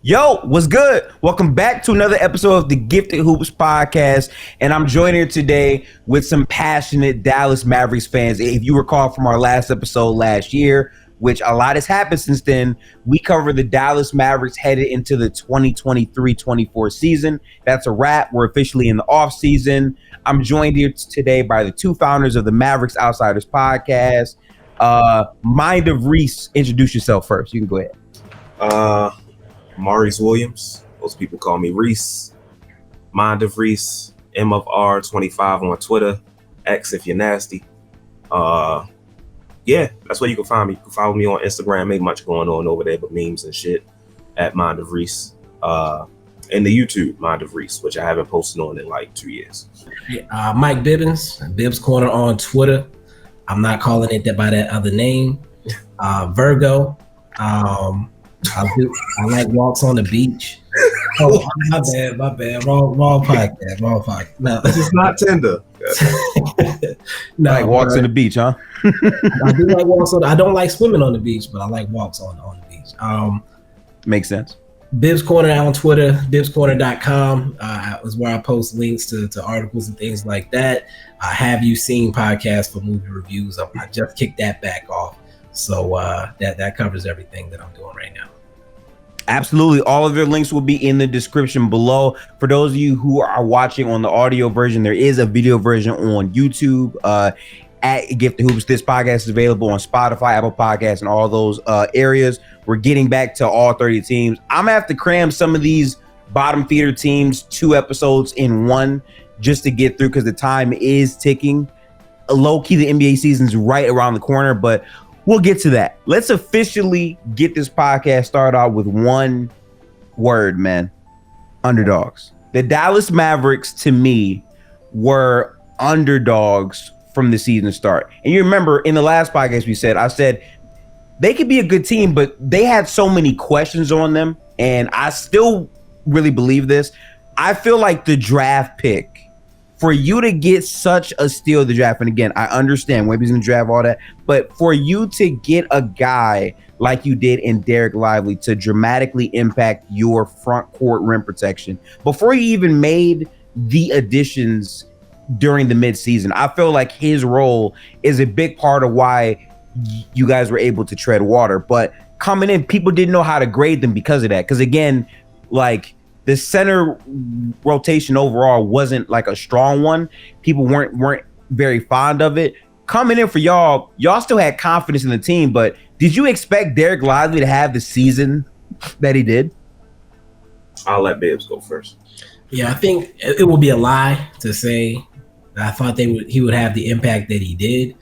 Yo, what's good? Welcome back to another episode of the Gifted Hoops podcast. And I'm joined here today with some passionate Dallas Mavericks fans. If you recall from our last episode last year, which a lot has happened since then, we covered the Dallas Mavericks headed into the 2023-24 season. That's a wrap. We're officially in the offseason. I'm joined here today by the two founders of the Mavericks Outsiders podcast. Mind of Reese, introduce yourself first. You can go ahead. Maurice Williams. Most people call me Reese. Mind of Reese. M of R25 on Twitter. X if you're nasty. Yeah, that's where you can find me. You can follow me on Instagram. Ain't much going on over there but memes and shit at Mind of Reese. And the YouTube Mind of Reese, which I haven't posted on in like 2 years. Mike Bibbins, Bibbs Corner on Twitter. I'm not calling it that by that other name. Virgo. I like walks on the beach. Oh, my bad. Wrong podcast. No, this is not Tinder. No, like walks on the beach, huh? I do like walks on. I don't like swimming on the beach, but I like walks on the beach. Makes sense. Bibbs Corner on Twitter, BibbsCorner.com is where I post links to articles and things like that. Have you seen podcasts for movie reviews? I just kicked that back off. So that covers everything that I'm doing right now. Absolutely. All of their links will be in the description below. For those of you who are watching on the audio version, there is a video version on YouTube at Gifted Hoops. This podcast is available on Spotify, Apple Podcasts, and all those areas. We're getting back to all 30 teams. I'm going to have to cram some of these bottom feeder teams 2 episodes in one just to get through because the time is ticking. Low-key, the NBA season's right around the corner, but we'll get to that. Let's officially get this podcast started out with one word, man. Underdogs. The Dallas Mavericks, to me, were underdogs from the season start. And you remember in the last podcast I said they could be a good team, but they had so many questions on them. And I still really believe this. I feel like the draft pick, for you to get such a steal of the draft, and again, I understand Wemby's going to draft all that, but for you to get a guy like you did in Derrick Lively to dramatically impact your front court rim protection before you even made the additions during the midseason, I feel like his role is a big part of why you guys were able to tread water. But coming in, people didn't know how to grade them because of that. Because again, like, the center rotation overall wasn't like a strong one. People weren't very fond of it. Coming in for y'all still had confidence in the team, but did you expect Derrick Lively to have the season that he did? I'll let Bibbs go first. Yeah, I think it would be a lie to say that I thought he would have the impact that he did.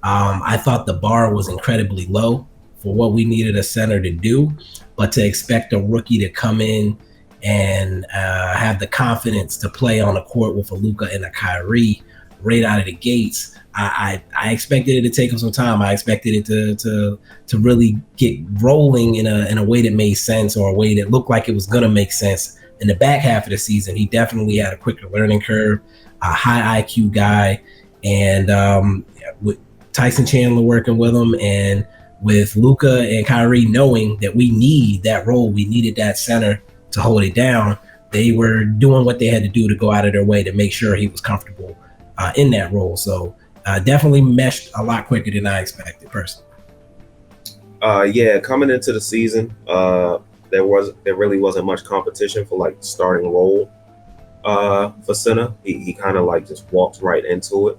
I thought the bar was incredibly low for what we needed a center to do, but to expect a rookie to come in and have the confidence to play on the court with a Luka and a Kyrie right out of the gates, I expected it to take him some time. I expected it to really get rolling in a way that made sense, or a way that looked like it was going to make sense in the back half of the season. He definitely had a quicker learning curve, a high IQ guy, and with Tyson Chandler working with him, and with Luka and Kyrie knowing that we need that role, we needed that center to hold it down, they were doing what they had to do to go out of their way to make sure he was comfortable in that role. So definitely meshed a lot quicker than I expected personally. Yeah, coming into the season, there really wasn't much competition for like starting role for center. He kind of like just walked right into it.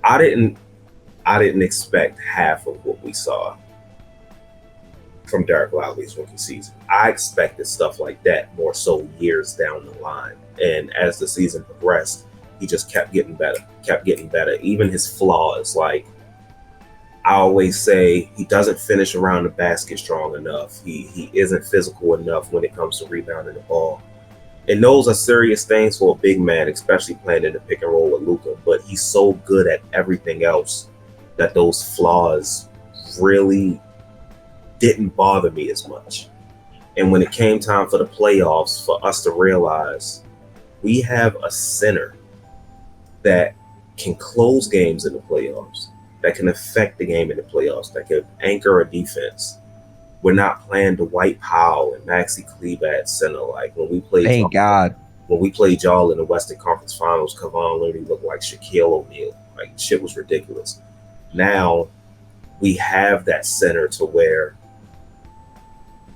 I didn't expect half of what we saw from Derrick Lively's rookie season. I expected stuff like that more so years down the line. And as the season progressed, he just kept getting better. Even his flaws, like I always say, he doesn't finish around the basket strong enough. He isn't physical enough when it comes to rebounding the ball. And those are serious things for a big man, especially playing in the pick and roll with Luka. But he's so good at everything else that those flaws really didn't bother me as much. And when it came time for the playoffs, for us to realize we have a center that can close games in the playoffs, that can affect the game in the playoffs, that can anchor a defense, we're not playing Dwight Powell and Maxi Kleber at center. Like when we played, Thank God. When we played y'all in the Western Conference Finals, Kevon literally looked like Shaquille O'Neal. Like shit was ridiculous. Now we have that center to where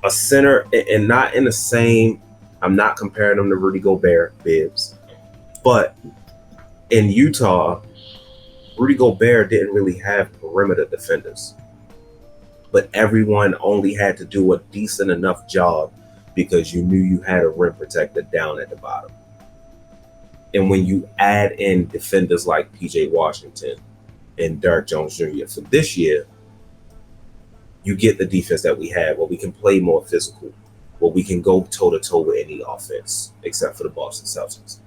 a center, and not in the same, I'm not comparing them to Rudy Gobert, Bibbs, but in Utah, Rudy Gobert didn't really have perimeter defenders, but everyone only had to do a decent enough job because you knew you had a rim protector down at the bottom. And when you add in defenders like PJ Washington and Derrick Jones Jr. for this year, you get the defense that we have, where we can play more physical, where we can go toe-to-toe with any offense, except for the Boston Celtics.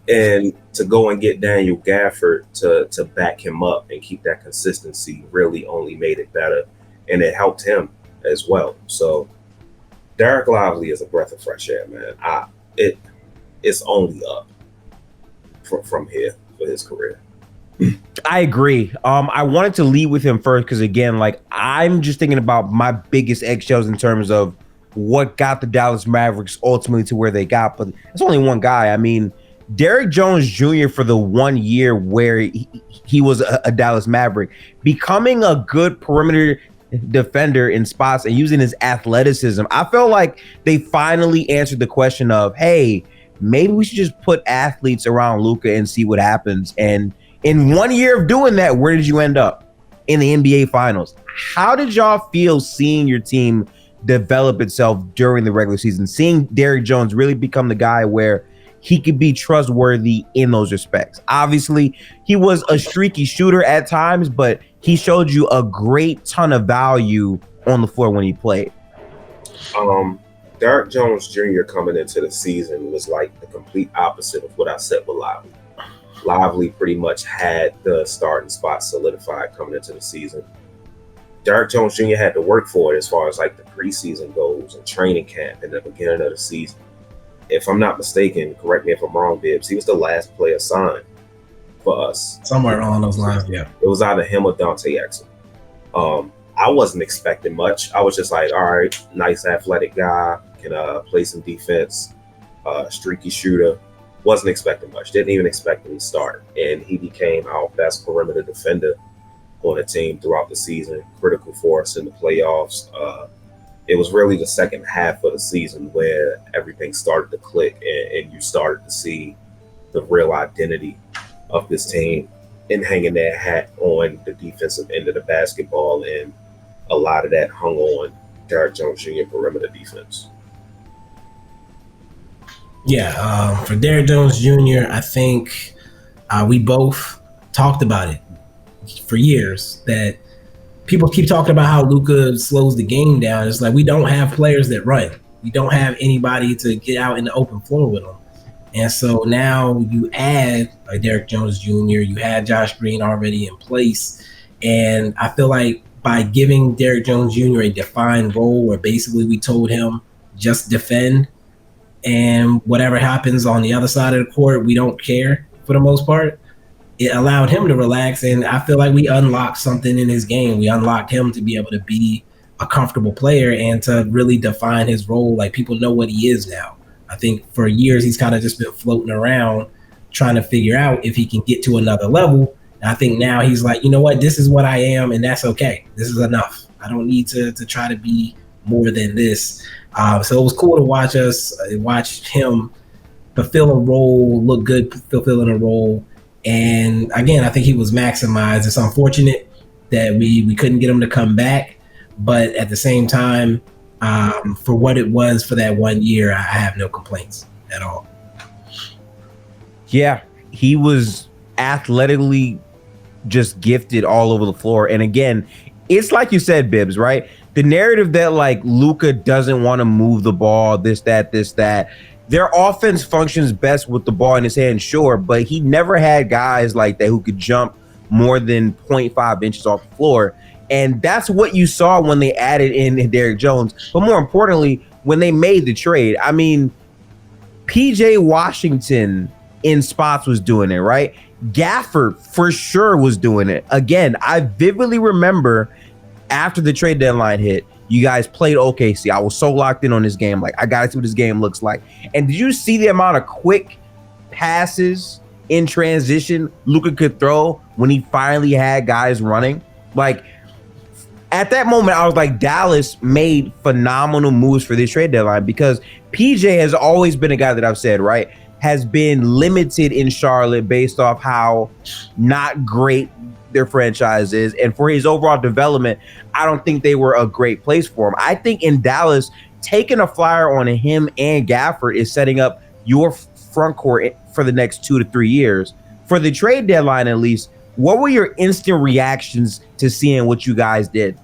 And to go and get Daniel Gafford to back him up and keep that consistency really only made it better, and it helped him as well. So Derek Lively is a breath of fresh air, man. It's only up from here for his career. I agree. I wanted to lead with him first because, again, like, I'm just thinking about my biggest eggshells in terms of what got the Dallas Mavericks ultimately to where they got. But it's only one guy. I mean, Derrick Jones Jr. for the 1 year where he was a Dallas Maverick, becoming a good perimeter defender in spots and using his athleticism. I felt like they finally answered the question of, hey, maybe we should just put athletes around Luka and see what happens. And in 1 year of doing that, where did you end up? In the NBA Finals. How did y'all feel seeing your team develop itself during the regular season, seeing Derrick Jones really become the guy where he could be trustworthy in those respects? Obviously, he was a streaky shooter at times, but he showed you a great ton of value on the floor when he played. Derrick Jones Jr. coming into the season was like the complete opposite of what I said with Lively. Lively pretty much had the starting spot solidified coming into the season. Derrick Jones Jr. had to work for it as far as like the preseason goes and training camp and the beginning of the season. If I'm not mistaken, correct me if I'm wrong, Bibbs, he was the last player signed for us. Somewhere along those lines, yeah. It was either him or Dante Exum. I wasn't expecting much. I was just like, all right, nice athletic guy, can play some defense, streaky shooter. Wasn't expecting much. Didn't even expect him to start. And he became our best perimeter defender on the team throughout the season, critical for us in the playoffs. It was really the second half of the season where everything started to click and you started to see the real identity of this team and hanging their hat on the defensive end of the basketball. And a lot of that hung on Derrick Jones Jr. perimeter defense. Yeah, for Derrick Jones Jr., I think we both talked about it for years, that people keep talking about how Luka slows the game down. It's like we don't have players that run. We don't have anybody to get out in the open floor with them. And so now you add like Derrick Jones Jr., you had Josh Green already in place. And I feel like by giving Derrick Jones Jr. a defined role where basically we told him just defend, and whatever happens on the other side of the court, we don't care for the most part. It allowed him to relax, and I feel like we unlocked something in his game. We unlocked him to be able to be a comfortable player and to really define his role. Like, people know what he is now. I think for years he's kind of just been floating around trying to figure out if he can get to another level. And I think now he's like, you know what, this is what I am, and that's okay. This is enough. I don't need to try to be more than this. So it was cool to watch him fulfill a role, look good fulfilling a role. And again, I think he was maximized. It's unfortunate that we couldn't get him to come back, but at the same time, for what it was for that 1 year, I have no complaints at all. Yeah, he was athletically just gifted all over the floor. And again, it's like you said, Bibbs, right? The narrative that like Luka doesn't want to move the ball, this, that. Their offense functions best with the ball in his hand, sure, but he never had guys like that who could jump more than 0.5 inches off the floor. And that's what you saw when they added in Derrick Jones. But more importantly, when they made the trade, I mean, PJ Washington in spots was doing it, right? Gafford for sure was doing it. Again, I vividly remember after the trade deadline hit, you guys played OKC. I was so locked in on this game. Like, I got to see what this game looks like. And did you see the amount of quick passes in transition Luka could throw when he finally had guys running? Like, at that moment, I was like, Dallas made phenomenal moves for this trade deadline, because PJ has always been a guy that I've said, right, has been limited in Charlotte based off how not great their franchise is. And for his overall development, I don't think they were a great place for him. I think in Dallas, taking a flyer on him and Gafford is setting up your front court for the next 2 to 3 years. For the trade deadline, at least, what were your instant reactions to seeing what you guys did?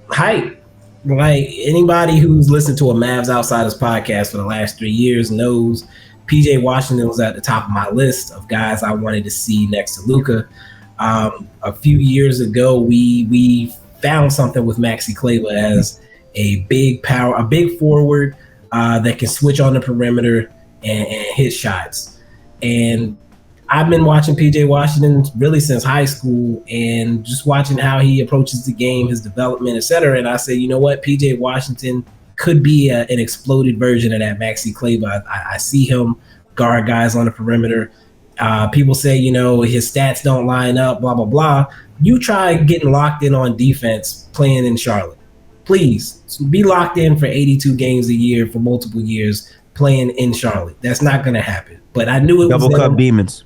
Hype. Like, anybody who's listened to a Mavs Outsiders podcast for the last 3 years knows PJ Washington was at the top of my list of guys I wanted to see next to Luka. A few years ago, we found something with Maxi Kleber as a big forward that can switch on the perimeter and hit shots. And I've been watching PJ Washington really since high school, and just watching how he approaches the game, his development, etc. And I said, you know what, PJ Washington could be an exploded version of that Maxi Kleber. I see him guard guys on the perimeter. People say, you know, his stats don't line up, blah, blah, blah. You try getting locked in on defense playing in Charlotte. Please be locked in for 82 games a year for multiple years playing in Charlotte. That's not going to happen. But I knew it was Double Cup Demons.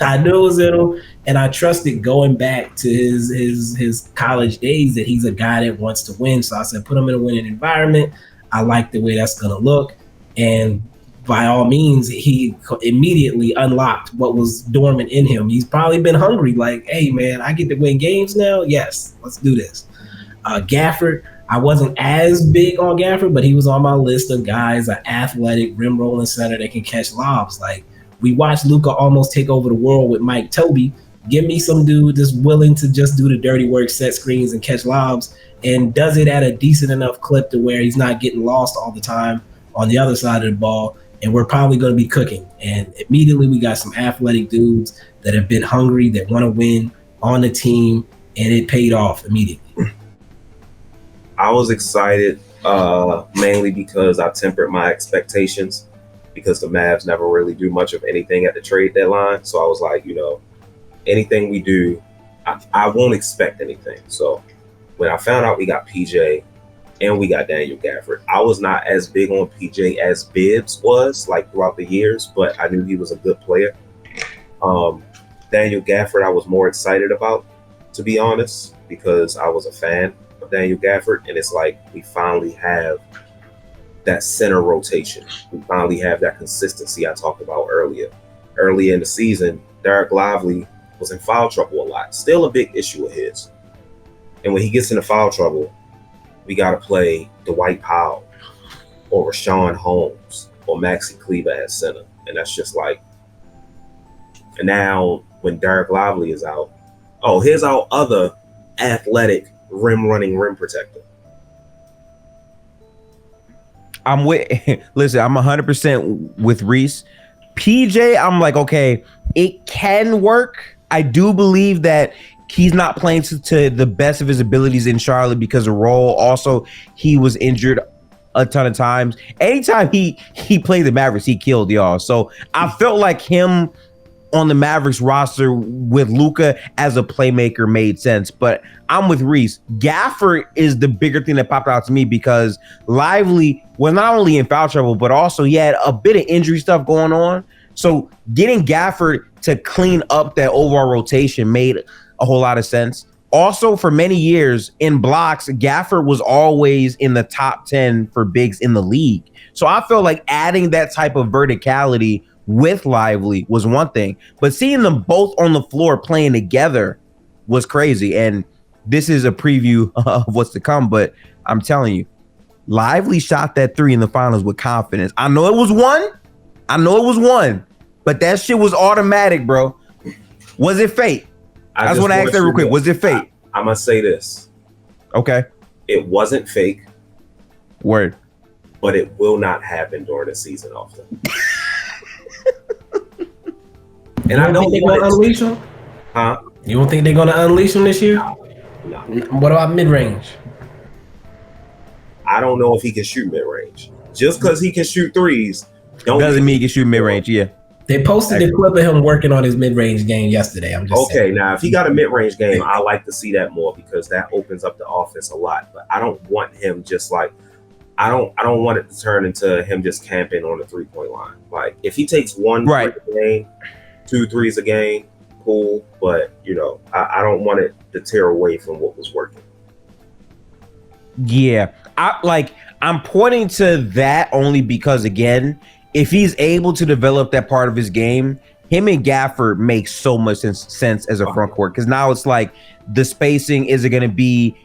I knew it was in him, and I trusted going back to his college days that he's a guy that wants to win. So I said, put him in a winning environment. I like the way that's going to look. And by all means, he immediately unlocked what was dormant in him. He's probably been hungry, like, hey, man, I get to win games now? Yes, let's do this. Gafford, I wasn't as big on Gafford, but he was on my list of guys, an athletic, rim-rolling center that can catch lobs. Like, we watched Luka almost take over the world with Mike Tobey. Give me some dude that's willing to just do the dirty work, set screens, and catch lobs, and does it at a decent enough clip to where he's not getting lost all the time on the other side of the ball, and we're probably going to be cooking. And immediately we got some athletic dudes that have been hungry, that want to win on the team, and it paid off immediately. I was excited mainly because I tempered my expectations, because the Mavs never really do much of anything at the trade deadline. So I was like, you know, anything we do, I won't expect anything. So when I found out we got PJ and we got Daniel Gafford, I was not as big on PJ as Bibbs was, like, throughout the years, but I knew he was a good player. Daniel Gafford I was more excited about, to be honest, because I was a fan of Daniel Gafford, and it's like we finally have that center rotation. We finally have that consistency I talked about earlier. Early in the season, Derrick Lively was in foul trouble a lot. Still a big issue of his. And when he gets into foul trouble, we got to play Dwight Powell or Rashawn Holmes or Maxi Kleber at center. And that's just like, and now when Derrick Lively is out, oh, here's our other athletic rim-running rim protector. I'm with, listen, I'm 100% with Reese. PJ, I'm like, okay, it can work. I do believe that he's not playing to the best of his abilities in Charlotte because of role. Also, he was injured a ton of times. Anytime he played the Mavericks, he killed y'all. So I felt like him on the Mavericks roster with Luka as a playmaker made sense. But I'm with Reese. Gafford is the bigger thing that popped out to me because Lively was not only in foul trouble, but also he had a bit of injury stuff going on. So getting Gafford to clean up that overall rotation made a whole lot of sense. Also, for many years in blocks, Gafford was always in the top 10 for bigs in the league. So I feel like adding that type of verticality with Lively was one thing, but seeing them both on the floor playing together was crazy. And this is a preview of what's to come, but I'm telling you, Lively shot that three in the finals with confidence. I know it was one, but that shit was automatic, bro. Was it fate? I just want to ask that real quick. Was it fate? I'm going to say this. Okay. It wasn't fake. Word. But it will not happen during the season often. And I don't think they're gonna unleash him. Huh? You don't think they're gonna unleash him this year? No. What about mid range? I don't know if he can shoot mid range. Just because he can shoot threes, doesn't mean he can shoot mid range. Yeah. They posted the clip of him working on his mid range game yesterday. I'm just saying. Now if he got a mid range game, I like to see that more because that opens up the offense a lot. But I don't want him just like. I don't want it to turn into him just camping on the 3-point line. Like if he takes one three a game, 2 threes a game, cool. But I don't want it to tear away from what was working. Yeah, I'm pointing to that only because again, if he's able to develop that part of his game, him and Gafford make so much sense as a front court because now it's like the spacing isn't going to be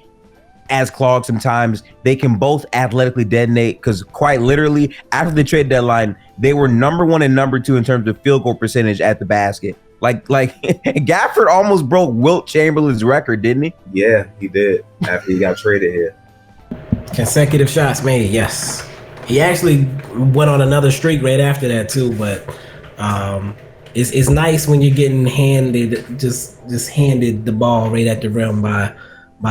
as clogged sometimes. They can both athletically detonate because quite literally after the trade deadline, they were number 1 and number 2 in terms of field goal percentage at the basket. Like Gafford almost broke Wilt Chamberlain's record, didn't he? Yeah, he did after he got traded here. Consecutive shots made, yes. He actually went on another streak right after that too, but it's nice when you're getting handed just handed the ball right at the rim by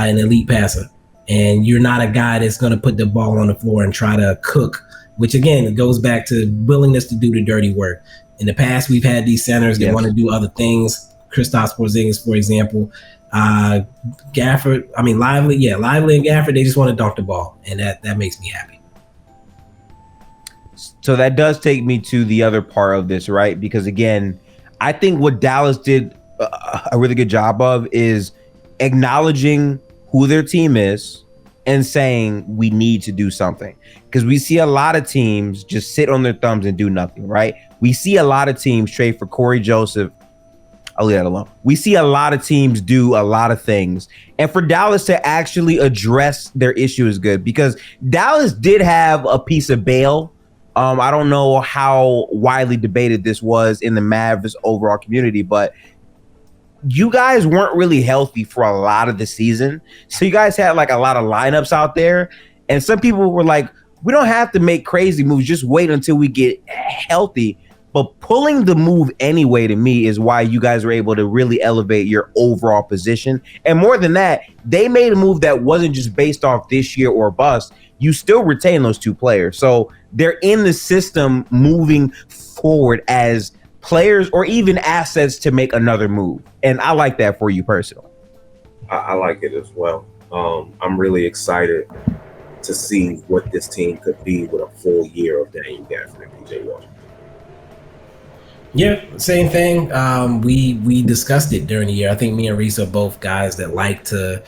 an elite passer. And you're not a guy that's going to put the ball on the floor and try to cook, which again, it goes back to willingness to do the dirty work. In the past, we've had these centers that want to do other things. Kristaps Porzingis, for example. Lively and Gafford, they just want to dunk the ball. And that makes me happy. So that does take me to the other part of this, right? Because again, I think what Dallas did a really good job of is acknowledging who their team is and saying we need to do something. Because we see a lot of teams just sit on their thumbs and do nothing, right? We see a lot of teams trade for Corey Joseph. I'll leave that alone. We see a lot of teams do a lot of things. And for Dallas to actually address their issue is good because Dallas did have a piece of bail. I don't know how widely debated this was in the Mavs overall community, but you guys weren't really healthy for a lot of the season. So you guys had like a lot of lineups out there. And some people were like, we don't have to make crazy moves. Just wait until we get healthy. But pulling the move anyway, to me, is why you guys were able to really elevate your overall position. And more than that, they made a move that wasn't just based off this year or bust. You still retain those 2 players. So they're in the system moving forward as players or even assets to make another move. And I like that for you personally. I like it as well. I'm really excited to see what this team could be with a full year of Daniel Gafford and PJ Washington. Yeah, same thing. We discussed it during the year. I think me and Reese are both guys that like to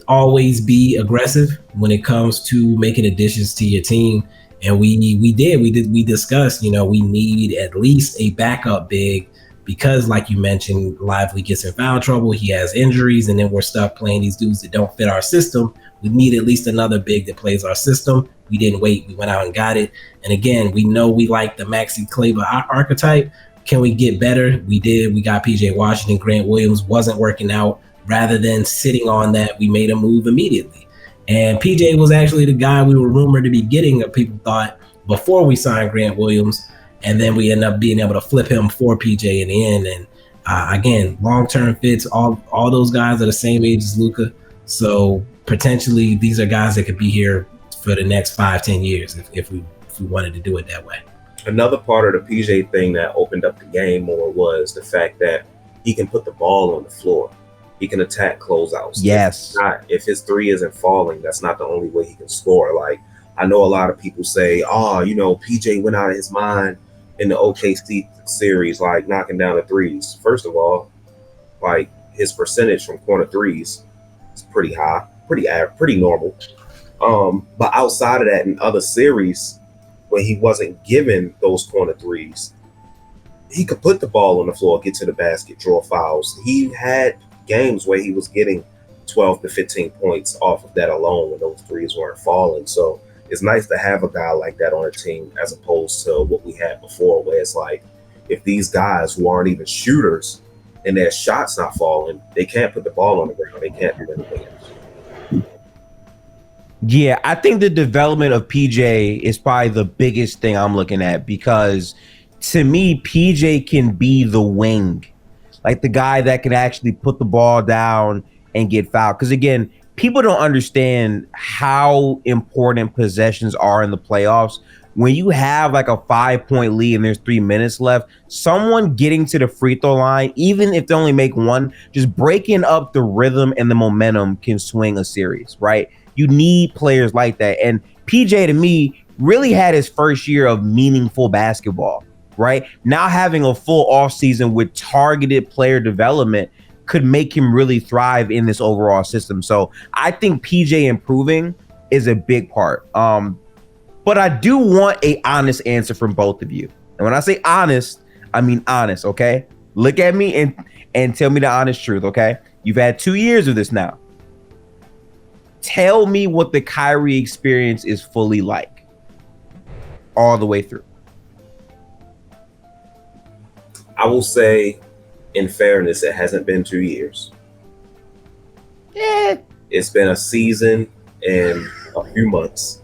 always be aggressive when it comes to making additions to your team. And we discussed, we need at least a backup big because like you mentioned, Lively gets in foul trouble. He has injuries and then we're stuck playing these dudes that don't fit our system. We need at least another big that plays our system. We didn't wait. We went out and got it. And again, we know we like the Maxi Kleber archetype. Can we get better? We did. We got PJ Washington. Grant Williams wasn't working out. Rather than sitting on that, we made a move immediately. And PJ was actually the guy we were rumored to be getting, people thought, before we signed Grant Williams. And then we ended up being able to flip him for PJ in the end. And again, long-term fits, all those guys are the same age as Luka. So potentially these are guys that could be here for the next 5-10 years if we wanted to do it that way. Another part of the PJ thing that opened up the game more was the fact that he can put the ball on the floor. He can attack closeouts. Yes. If his 3 isn't falling, that's not the only way he can score. Like, I know a lot of people say, PJ went out of his mind in the OKC series, like knocking down the threes. First of all, like his percentage from corner threes is pretty high, pretty normal. But outside of that, in other series, when he wasn't given those corner threes, he could put the ball on the floor, get to the basket, draw fouls. He had games where he was getting 12 to 15 points off of that alone when those threes weren't falling. So it's nice to have a guy like that on a team as opposed to what we had before, where it's like if these guys who aren't even shooters and their shots not falling, they can't put the ball on the ground. They can't do anything else. Yeah, I think the development of PJ is probably the biggest thing I'm looking at because to me, PJ can be the wing, like the guy that can actually put the ball down and get fouled. Because again, people don't understand how important possessions are in the playoffs. When you have like a 5-point lead and there's 3 minutes left, someone getting to the free throw line, even if they only make one, just breaking up the rhythm and the momentum can swing a series, right? You need players like that. And PJ, to me, really had his first year of meaningful basketball, right? Now having a full offseason with targeted player development could make him really thrive in this overall system. So I think PJ improving is a big part. But I do want an honest answer from both of you. And when I say honest, I mean honest, okay? Look at me and tell me the honest truth, okay? You've had 2 years of this now. Tell me what the Kyrie experience is fully like all the way through. I will say, in fairness, it hasn't been 2 years. Yeah. It's been a season and a few months.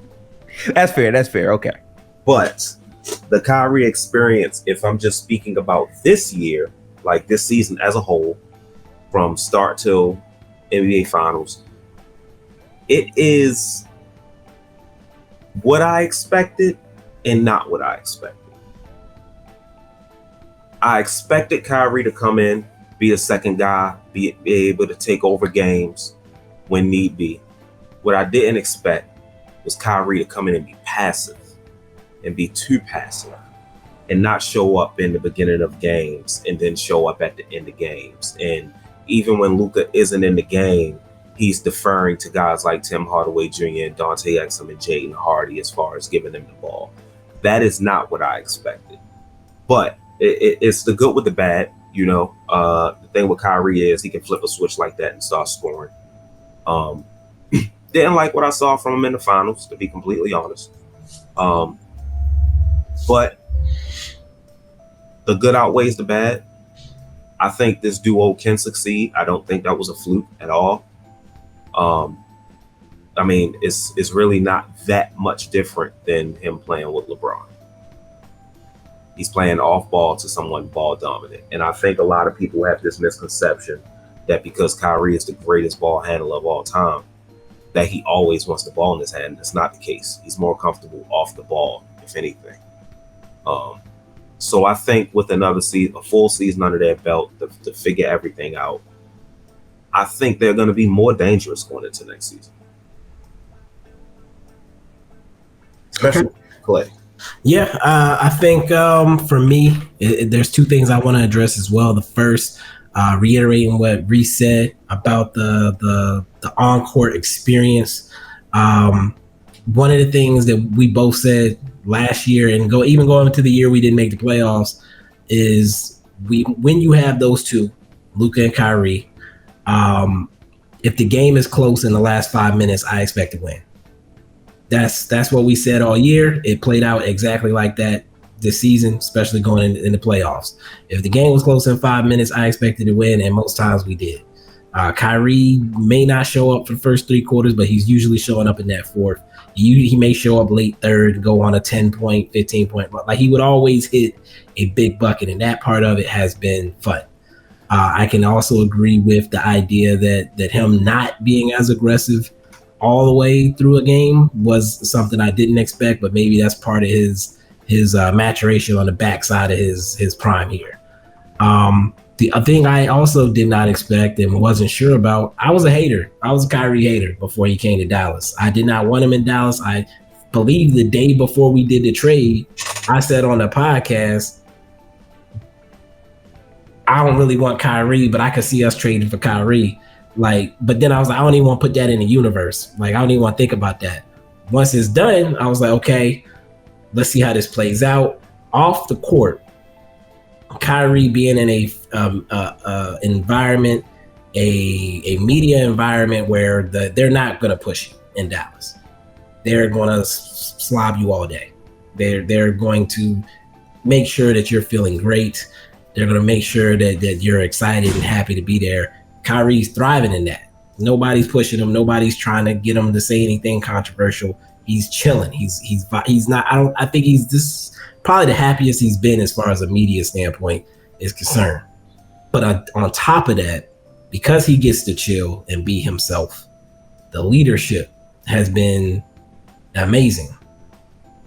That's fair. That's fair. Okay. But the Kyrie experience, if I'm just speaking about this year, like this season as a whole, from start till NBA Finals, it is what I expected and not what I expected. I expected Kyrie to come in, be the second guy, be able to take over games when need be. What I didn't expect was Kyrie to come in and be passive and be too passive and not show up in the beginning of games and then show up at the end of games. And even when Luka isn't in the game, he's deferring to guys like Tim Hardaway Jr. and Dante Exum and Jaden Hardy as far as giving them the ball. That is not what I expected. But it's the good with the bad, you know. The thing with Kyrie is he can flip a switch like that and start scoring. Didn't like what I saw from him in the finals, to be completely honest. But the good outweighs the bad. I think this duo can succeed. I don't think that was a fluke at all. I mean, it's really not that much different than him playing with LeBron. He's playing off ball to someone ball dominant. And I think a lot of people have this misconception that because Kyrie is the greatest ball handler of all time, that he always wants the ball in his hand. That's not the case. He's more comfortable off the ball, if anything. So I think with another season, a full season under their belt to figure everything out, I think they're going to be more dangerous going into next season. Especially Klay. Yeah, I think for me, there's two things I want to address as well. The first, reiterating what Reese said about the on-court experience. One of the things that we both said last year and going into the year we didn't make the playoffs is when you have those two, Luka and Kyrie, if the game is close in the last 5 minutes, I expect to win. That's what we said all year. It played out exactly like that this season, especially going in the playoffs. If the game was close in 5 minutes, I expected to win, and most times we did. Kyrie may not show up for the first 3 quarters, but he's usually showing up in that fourth. He may show up late third, go on a 10-point, 15-point. Like he would always hit a big bucket, and that part of it has been fun. I can also agree with the idea that him not being as aggressive all the way through a game was something I didn't expect, but maybe that's part of his maturation on the backside of his prime here. The thing I also did not expect and wasn't sure about, I was a hater. I was a Kyrie hater before he came to Dallas. I did not want him in Dallas. I believe the day before we did the trade, I said on the podcast, I don't really want Kyrie, but I could see us trading for Kyrie. But then I was like, I don't even want to put that in the universe. I don't even want to think about that. Once it's done, I was like, okay, let's see how this plays out. Off the court, Kyrie being in a environment, a media environment where they're not going to push you in Dallas. They're going to slob you all day. They're going to make sure that you're feeling great. They're going to make sure that you're excited and happy to be there. Kyrie's thriving in that. Nobody's pushing him. Nobody's trying to get him to say anything controversial. he's chilling. He's not. I think he's this probably the happiest he's been as far as a media standpoint is concerned. But on top of that, because he gets to chill and be himself, the leadership has been amazing.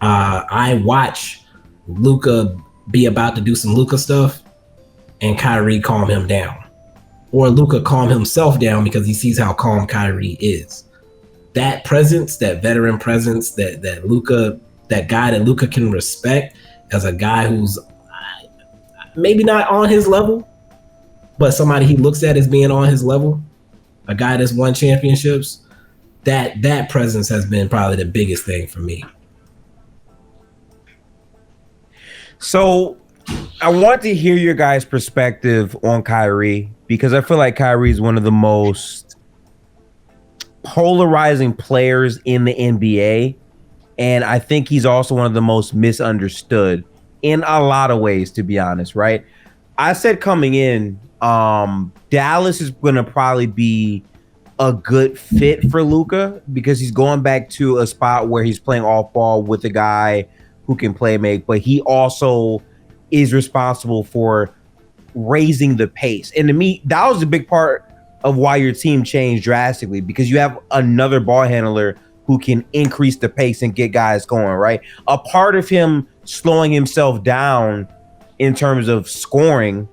I watch Luka be about to do some Luka stuff and Kyrie calm him down. Or Luka calm himself down because he sees how calm Kyrie is. That presence, that veteran presence, that Luka, that guy that Luka can respect as a guy who's maybe not on his level, but somebody he looks at as being on his level, a guy that's won championships, that presence has been probably the biggest thing for me. So I want to hear your guys' perspective on Kyrie, because I feel like Kyrie is one of the most polarizing players in the NBA. And I think he's also one of the most misunderstood in a lot of ways, to be honest, right? I said coming in, Dallas is going to probably be a good fit for Luka because he's going back to a spot where he's playing off ball with a guy who can play make, but he also is responsible for raising the pace. And to me, that was a big part of why your team changed drastically, because you have another ball handler who can increase the pace and get guys going, right? A part of him slowing himself down in terms of scoring,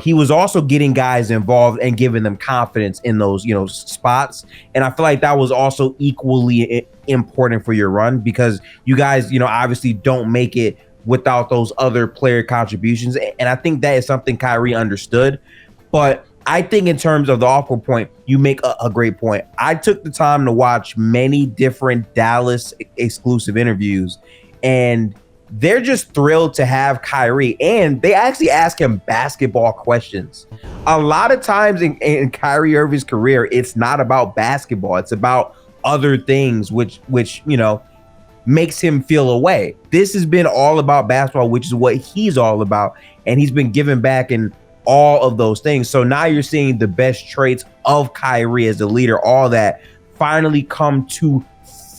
he was also getting guys involved and giving them confidence in those, spots. And I feel like that was also equally important for your run, because you guys, obviously don't make it without those other player contributions. And I think that is something Kyrie understood. But I think in terms of the off-ball point, you make a great point. I took the time to watch many different Dallas exclusive interviews, and they're just thrilled to have Kyrie, and they actually ask him basketball questions. A lot of times in Kyrie Irving's career, it's not about basketball. It's about other things, which makes him feel away. This has been all about basketball, which is what he's all about, and he's been giving back in all of those things. So now you're seeing the best traits of Kyrie as a leader, all that finally come to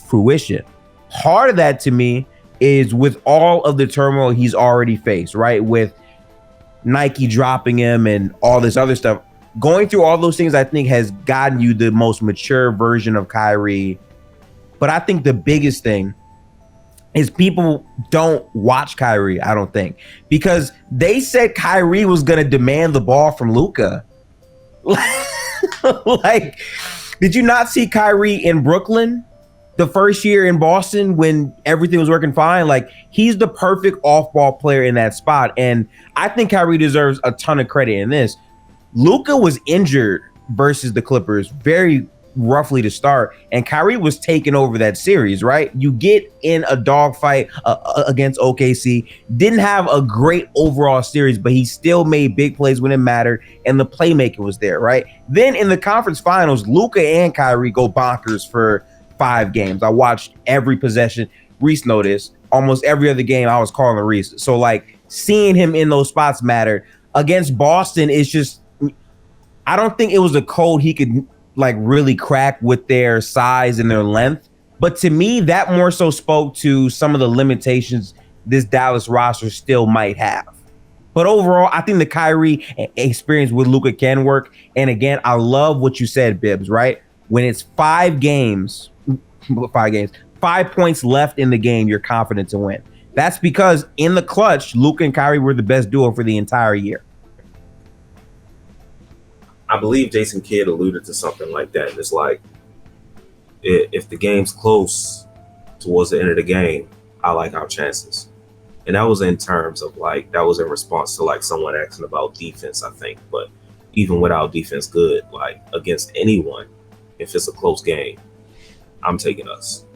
fruition. Part of that to me is with all of the turmoil he's already faced, right? With Nike dropping him and all this other stuff. Going through all those things, I think, has gotten you the most mature version of Kyrie. But I think the biggest thing is people don't watch Kyrie, I don't think, because they said Kyrie was going to demand the ball from Luka. Like, did you not see Kyrie in Brooklyn the first year in Boston when everything was working fine? Like, he's the perfect off-ball player in that spot. And I think Kyrie deserves a ton of credit in this. Luka was injured versus the Clippers very roughly to start, and Kyrie was taking over that series, right? You get in a dogfight against OKC, didn't have a great overall series, but he still made big plays when it mattered, and the playmaking was there, right? Then in the conference finals, Luka and Kyrie go bonkers for 5 games. I watched every possession. Reese noticed almost every other game I was calling Reese. So like seeing him in those spots mattered. Against Boston, it's just, I don't think it was a code he could like really crack with their size and their length. But to me, that more so spoke to some of the limitations this Dallas roster still might have. But overall, I think the Kyrie experience with Luka can work. And again, I love what you said, Bibbs, right? When it's 5 points left in the game, you're confident to win. That's because in the clutch, Luka and Kyrie were the best duo for the entire year. I believe Jason Kidd alluded to something like that. It's like, if the game's close towards the end of the game, I like our chances. And that was in terms of like, that was in response to like someone asking about defense, I think. But even without defense good, like against anyone, if it's a close game, I'm taking us.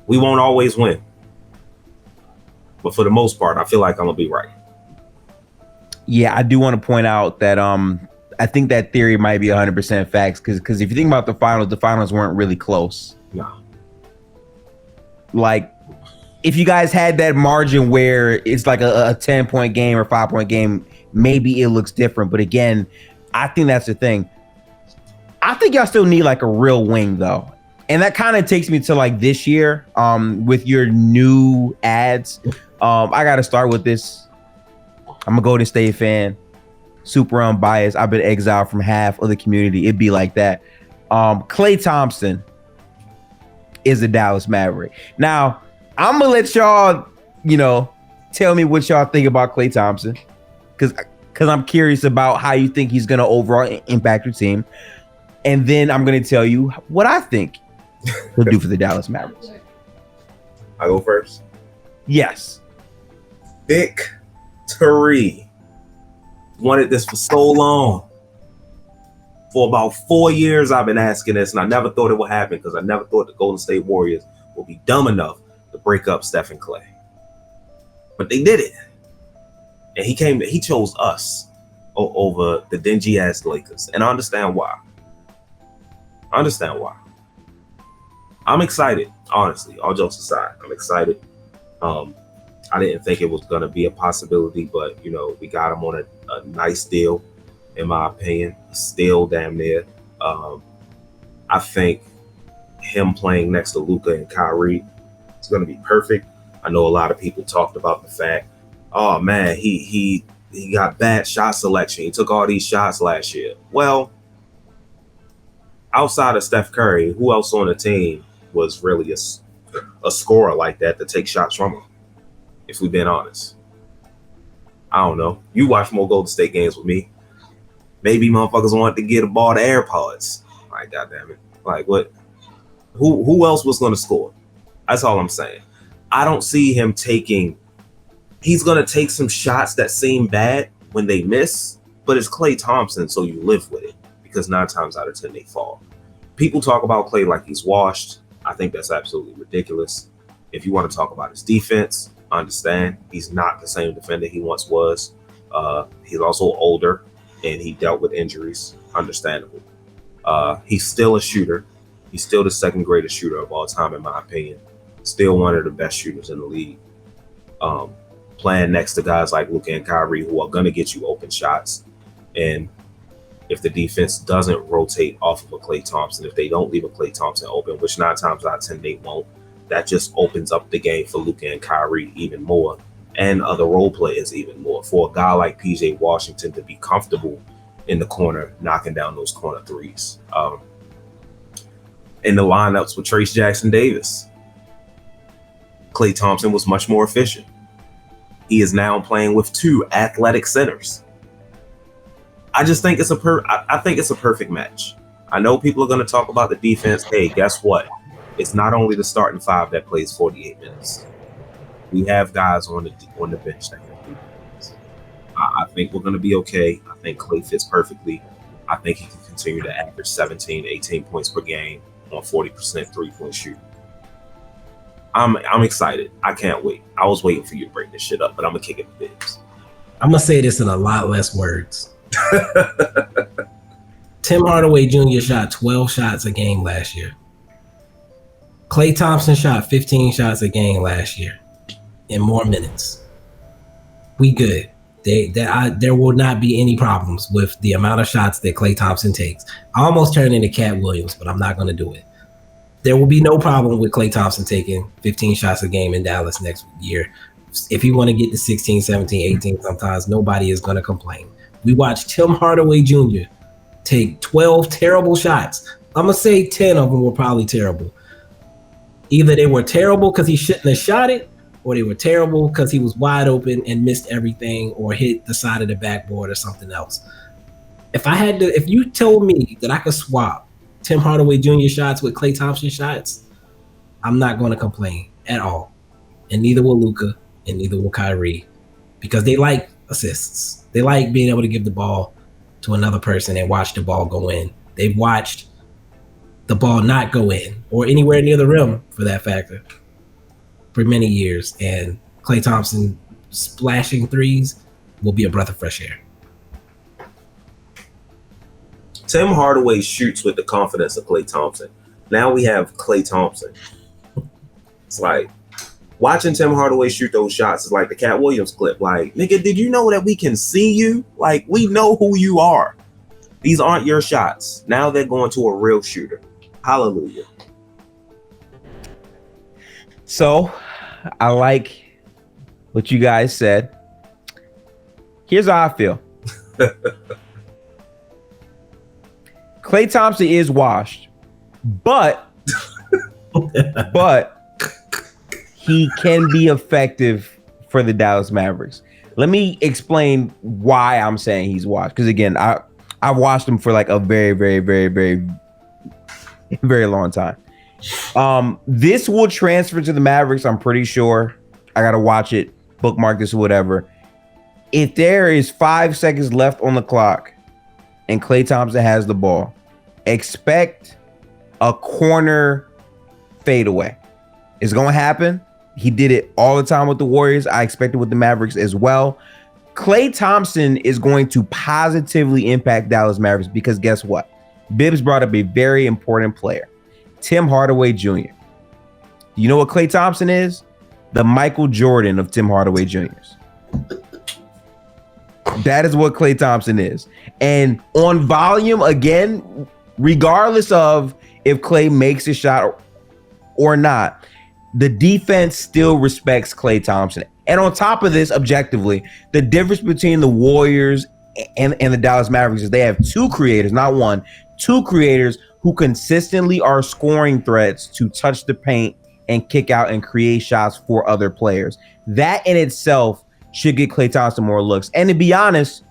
We won't always win, but for the most part, I feel like I'm gonna be right. Yeah, I do want to point out that I think that theory might be 100% facts, because if you think about the finals weren't really close. No. Like, if you guys had that margin where it's like a 10-point game or 5-point game, maybe it looks different. But again, I think that's the thing. I think y'all still need like a real wing though. And that kind of takes me to like this year, with your new ads. I got to start with this. I'm a Golden State fan, super unbiased. I've been exiled from half of the community. It'd be like that. Klay Thompson is a Dallas Maverick. Now, I'm gonna let y'all, tell me what y'all think about Klay Thompson, because I'm curious about how you think he's gonna overall impact your team, and then I'm gonna tell you what I think he'll do for the Dallas Mavericks. I go first. Yes. Victory. Wanted this for so long. For about 4 years, I've been asking this, and I never thought it would happen because I never thought the Golden State Warriors would be dumb enough to break up Steph and Klay. But they did it. And he chose us over the dingy ass Lakers. And I understand why. I'm excited, honestly, all jokes aside. I'm excited. I didn't think it was going to be a possibility, but, we got him on a nice deal, in my opinion. Still damn near. I think him playing next to Luka and Kyrie is going to be perfect. I know a lot of people talked about the fact, oh, man, he got bad shot selection. He took all these shots last year. Well, outside of Steph Curry, who else on the team was really a scorer like that to take shots from him? If we've been honest, I don't know. You watch more Golden State games with me. Maybe motherfuckers want to get a ball to AirPods. Like, goddamn it. Like, what? Who else was going to score? That's all I'm saying. I don't see him taking. He's going to take some shots that seem bad when they miss, but it's Klay Thompson, so you live with it because 9 times out of 10 they fall. People talk about Klay like he's washed. I think that's absolutely ridiculous. If you want to talk about his defense, I understand. He's not the same defender he once was. He's also older, and he dealt with injuries. Understandable. He's still a shooter. He's still the second greatest shooter of all time, in my opinion. Still one of the best shooters in the league. Playing next to guys like Luka and Kyrie, who are going to get you open shots. And if the defense doesn't rotate off of a Klay Thompson, if they don't leave a Klay Thompson open, which 9 times out of 10 they won't, that just opens up the game for Luka and Kyrie even more, and other role players even more. For a guy like PJ Washington to be comfortable in the corner, knocking down those corner threes. In the lineups with Trace Jackson Davis, Klay Thompson was much more efficient. He is now playing with 2 athletic centers. I just think it's I think it's a perfect match. I know people are going to talk about the defense. Hey, guess what? It's not only the starting 5 that plays 48 minutes. We have guys on the bench that can do things. I think we're going to be okay. I think Klay fits perfectly. I think he can continue to average 17, 18 points per game on 40% three-point shooting. I'm excited. I can't wait. I was waiting for you to break this shit up, but I'm going to kick it to bits. I'm going to say this in a lot less words. Tim Hardaway Jr. shot 12 shots a game last year. Klay Thompson shot 15 shots a game last year in more minutes. We good. There will not be any problems with the amount of shots that Klay Thompson takes. I almost turned into Cat Williams, but I'm not going to do it. There will be no problem with Klay Thompson taking 15 shots a game in Dallas next year. If you want to get to 16, 17, 18 sometimes, nobody is going to complain. We watched Tim Hardaway Jr. take 12 terrible shots. I'm going to say 10 of them were probably terrible. Either they were terrible because he shouldn't have shot it, or they were terrible because he was wide open and missed everything or hit the side of the backboard or something else. If you told me that I could swap Tim Hardaway Jr. shots with Klay Thompson shots, I'm not going to complain at all. And neither will Luka and neither will Kyrie, because they like assists. They like being able to give the ball to another person and watch the ball go in. They've watched the ball not go in or anywhere near the rim, for that factor, for many years. And Klay Thompson splashing threes will be a breath of fresh air. Tim Hardaway shoots with the confidence of Klay Thompson. Now we have Klay Thompson. It's like watching Tim Hardaway shoot those shots is like the Cat Williams clip. Like, nigga, did you know that we can see you? Like, we know who you are. These aren't your shots. Now they're going to a real shooter. Hallelujah. So I like what you guys said. Here's how I feel. Klay Thompson is washed, but he can be effective for the Dallas Mavericks. Let me explain why I'm saying he's washed. Because again, I've watched him for like a very, very, very, very, very long time. This will transfer to the Mavericks, I'm pretty sure. I gotta watch it, bookmark this or whatever. If there is 5 seconds left on the clock and Klay Thompson has the ball, expect a corner fadeaway. It's gonna happen. He did it all the time with the Warriors. I expect it with the Mavericks as well. Klay Thompson is going to positively impact Dallas Mavericks because guess what? Bibbs brought up a very important player, Tim Hardaway Jr. You know what Klay Thompson is? The Michael Jordan of Tim Hardaway Jr.'s. That is what Klay Thompson is. And on volume, again, regardless of if Klay makes a shot or not, the defense still respects Klay Thompson. And on top of this, objectively, the difference between the Warriors and the Dallas Mavericks is they have two creators, not one, two creators who consistently are scoring threats to touch the paint and kick out and create shots for other players. That in itself should get Klay Thompson more looks. And to be honest,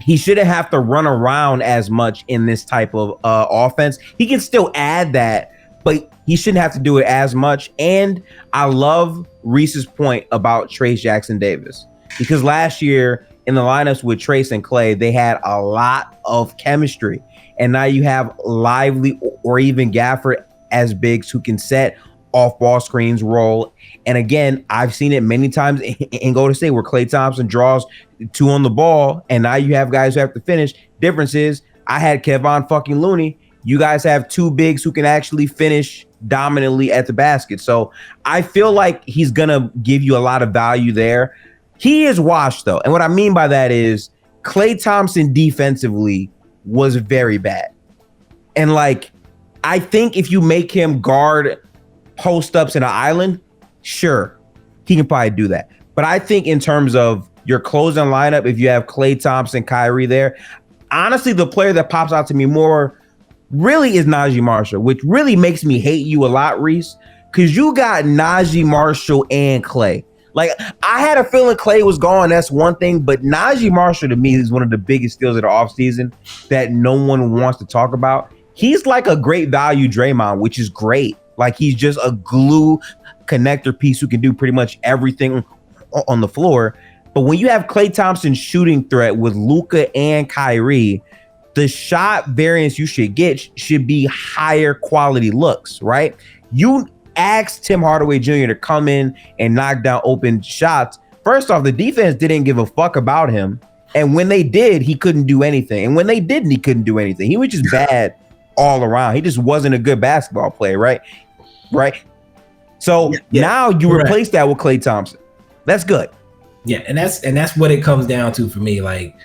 he shouldn't have to run around as much in this type of offense. He can still add that, but he shouldn't have to do it as much. And I love Reese's point about Trace Jackson Davis, because last year in the lineups with Trace and Klay, they had a lot of chemistry. And now you have Lively or even Gafford as bigs who can set off ball screens, roll. And again, I've seen it many times in Golden State where Klay Thompson draws two on the ball, and now you have guys who have to finish. Difference is I had Kevon fucking Looney. You guys have two bigs who can actually finish dominantly at the basket. So I feel like he's going to give you a lot of value there. He is washed, though. And what I mean by that is Klay Thompson defensively was very bad. And like, I think if you make him guard post-ups in an island, sure, he can probably do that. But I think in terms of your closing lineup, if you have Klay Thompson, Kyrie there, honestly, the player that pops out to me more really is Najee Marshall, which really makes me hate you a lot, Reese, because you got Najee Marshall and Klay. Like, I had a feeling Klay was gone. That's one thing. But Najee Marshall, to me, is one of the biggest steals of the offseason that no one wants to talk about. He's like a great value Draymond, which is great. Like, he's just a glue connector piece who can do pretty much everything on the floor. But when you have Klay Thompson's shooting threat with Luka and Kyrie, the shot variance you should get should be higher quality looks, right? You asked Tim Hardaway Jr. to come in and knock down open shots. First off, the defense didn't give a fuck about him. And when they did, he couldn't do anything. And when they didn't, he couldn't do anything. He was just bad all around. He just wasn't a good basketball player, right? Right. So now you replace that with Klay Thompson. That's good. Yeah, and that's what it comes down to for me. Like,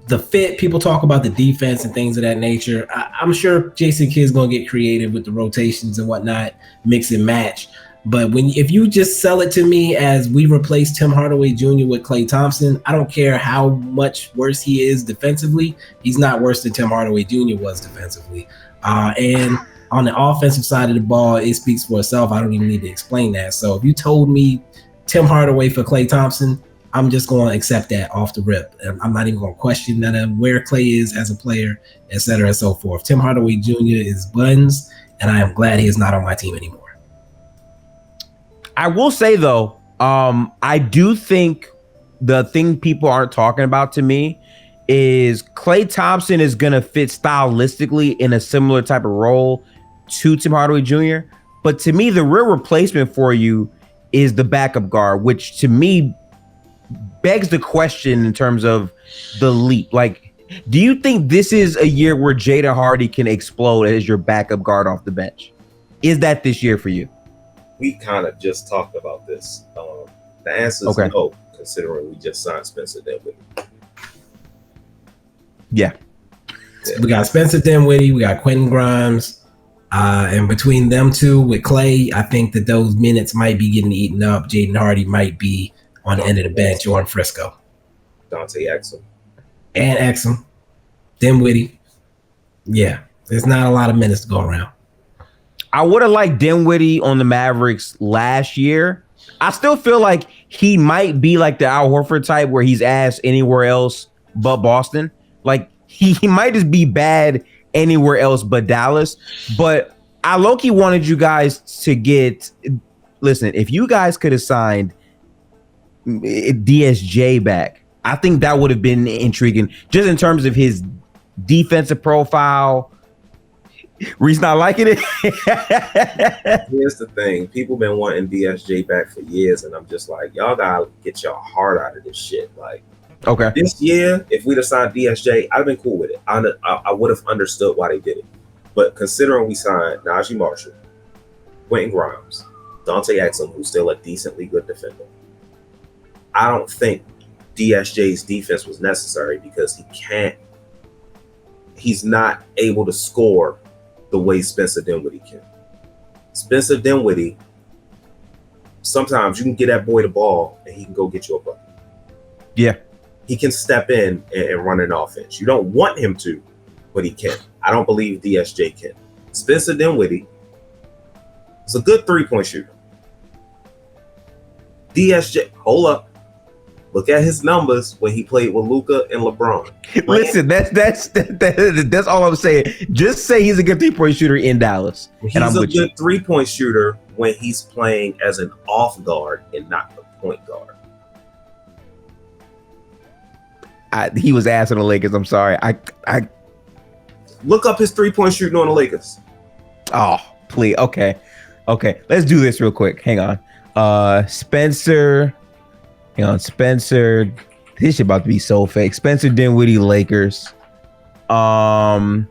the fit, people talk about the defense and things of that nature. I'm sure Jason Kidd's going to get creative with the rotations and whatnot, mix and match. But if you just sell it to me as we replace Tim Hardaway Jr. with Klay Thompson, I don't care how much worse he is defensively. He's not worse than Tim Hardaway Jr. was defensively. And on the offensive side of the ball, it speaks for itself. I don't even need to explain that. So if you told me Tim Hardaway for Klay Thompson, I'm just going to accept that off the rip. I'm not even going to question none of where Klay is as a player, et cetera, and so forth. Tim Hardaway Jr. is buns, and I am glad he is not on my team anymore. I will say, though, I do think the thing people aren't talking about to me is Klay Thompson is going to fit stylistically in a similar type of role to Tim Hardaway Jr. But to me, the real replacement for you is the backup guard, which to me begs the question in terms of the leap. Like, do you think this is a year where Jaden Hardy can explode as your backup guard off the bench? Is that this year for you? We kind of just talked about this. The answer is no, considering we just signed Spencer Dinwiddie. Yeah. We got Spencer Dinwiddie. We got Quentin Grimes. And between them two with Klay, I think that those minutes might be getting eaten up. Jaden Hardy might be on the end of the bench or in Frisco. Dante Exum. And Exum. Dinwiddie. Yeah, there's not a lot of minutes to go around. I would have liked Dinwiddie on the Mavericks last year. I still feel like he might be like the Al Horford type where he's asked anywhere else but Boston. Like he might just be bad anywhere else but Dallas. But I low-key wanted you guys to get, listen, if you guys could have signed DSJ back, I think that would have been intriguing just in terms of his defensive profile. Reese not liking it. Here's the thing. People been wanting DSJ back for years, and I'm just like, y'all gotta get your heart out of this shit. Like, okay, this year, if we'd have signed DSJ, I'd have been cool with it. I would have understood why they did it. But considering we signed Najee Marshall, Quentin Grimes, Dante Exum, who's still a decently good defender, I don't think DSJ's defense was necessary because he's not able to score the way Spencer Dinwiddie can. Spencer Dinwiddie, sometimes you can get that boy the ball and he can go get you a bucket. Yeah. He can step in and run an offense. You don't want him to, but he can. I don't believe DSJ can. Spencer Dinwiddie is a good three-point shooter. DSJ, hold up. Look at his numbers when he played with Luka and LeBron. Listen, that's all I'm saying. Just say he's a good three-point shooter in Dallas. He's a good three-point shooter when he's playing as an off guard and not the point guard. He was ass on the Lakers. I'm sorry. I look up his three-point shooting on the Lakers. Oh, please. Okay. Let's do this real quick. Hang on. Spencer. This shit about to be so fake. Spencer Dinwiddie, Lakers. Why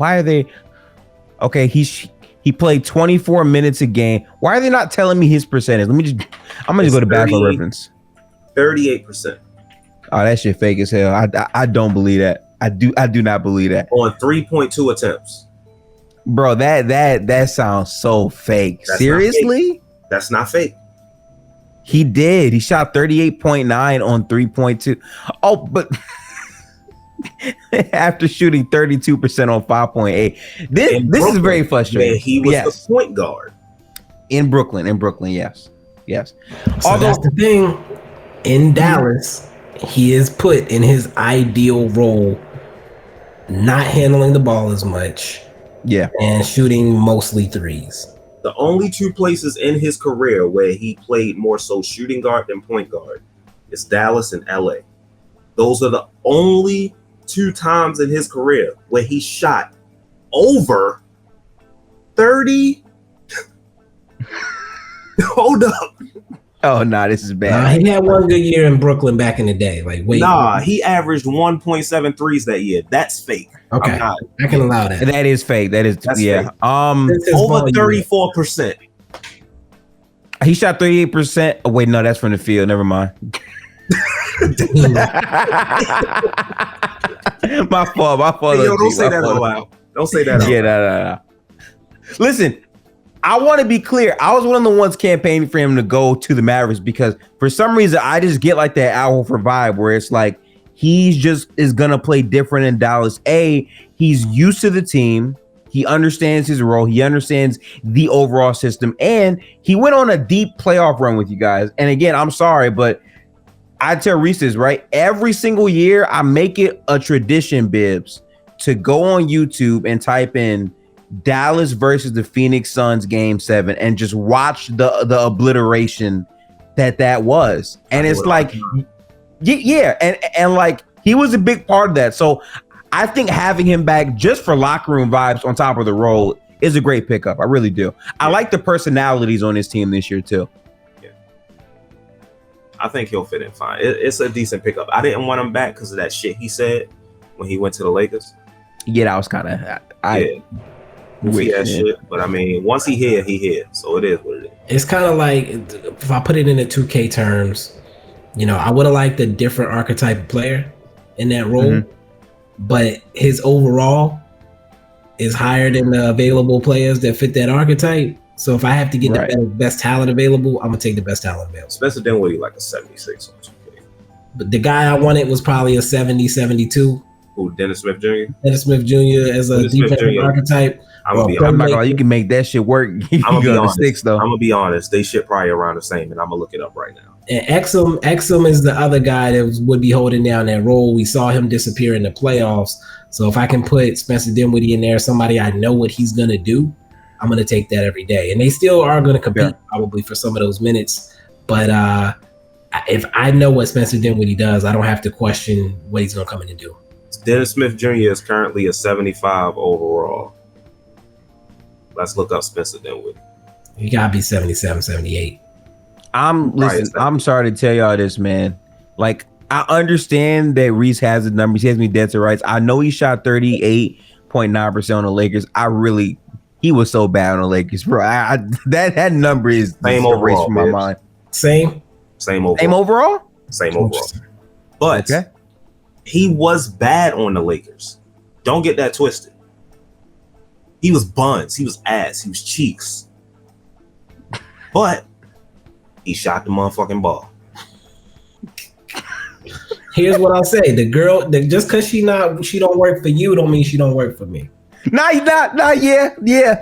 are they? Okay, he played 24 minutes a game. Why are they not telling me his percentage? I'm gonna go to Basketball Reference. 38%. Oh, that shit fake as hell. I don't believe that. I do not believe that. On 3.2 attempts. Bro, that sounds so fake. Seriously? That's not fake. He did. He shot 38.9 on 3.2. Oh, but after shooting 32% on 5.8. This is very frustrating. Man, he was the point guard. In Brooklyn, yes. So that's the thing. In Dallas, he is put in his ideal role, not handling the ball as much. Yeah. And shooting mostly threes. The only two places in his career where he played more so shooting guard than point guard is Dallas and LA. Those are the only two times in his career where he shot over 30. Hold up. Oh, nah, this is bad. He had one good year in Brooklyn back in the day. He averaged 1.7 threes that year. That's fake. Okay, I can allow that. That is fake. That's yeah. Fake. Over 34%. He shot 38%. Oh, wait, no, that's from the field. Never mind. My fault. Hey, yo, don't say that out loud. Don't say that out loud. Yeah, no. Listen, I want to be clear. I was one of the ones campaigning for him to go to the Mavericks because for some reason I just get like that Al Horford vibe where it's like he's just is gonna play different in Dallas. He's used to the team. He understands his role. He understands the overall system, and he went on a deep playoff run with you guys. And again, I'm sorry, but I tell Reese this, right? Every single year, I make it a tradition, Bibbs, to go on YouTube and type in Dallas versus the Phoenix Suns Game 7 and just watch the obliteration that was. And it's like, yeah, and like he was a big part of that. So I think having him back just for locker room vibes on top of the role is a great pickup. I really do. I like the personalities on his team this year too. Yeah, I think he'll fit in fine. It's a decent pickup. I didn't want him back because of that shit he said when he went to the Lakers. Yeah, that was kind of shit. But I mean, once he here. So it is what it is. It's kind of like, if I put it into 2K terms, I would have liked a different archetype of player in that role, but his overall is higher than the available players that fit that archetype. So if I have to get the best talent available, I'm gonna take the best talent available. Spencer Dinwiddie like a 76 on 2K. But the guy I wanted was probably a 70, 72. Who, Dennis Smith Jr.? Dennis Smith Jr. as a defensive archetype. I'm not gonna lie, you can make that shit work. I'm gonna be honest. They shit probably around the same, and I'm gonna look it up right now. And Exum is the other guy that would be holding down that role. We saw him disappear in the playoffs. So if I can put Spencer Dinwiddie in there, somebody I know what he's gonna do, I'm gonna take that every day. And they still are gonna compete probably for some of those minutes. But if I know what Spencer Dinwiddie does, I don't have to question what he's gonna come in and do. Dennis Smith Jr. is currently a 75 overall. Let's look up Spencer Dinwiddie. He gotta be 77, 78. I'm sorry to tell y'all this, man. Like, I understand that Reese has the numbers. He has me dead to rights. I know he shot 38.9% on the Lakers. He was so bad on the Lakers, bro. That number is same overall from my mind. Same overall. But he was bad on the Lakers. Don't get that twisted. He was buns. He was ass. He was cheeks. But he shot the motherfucking ball. Here's what I'll say: the girl, just because she don't work for you, don't mean she don't work for me. Yeah.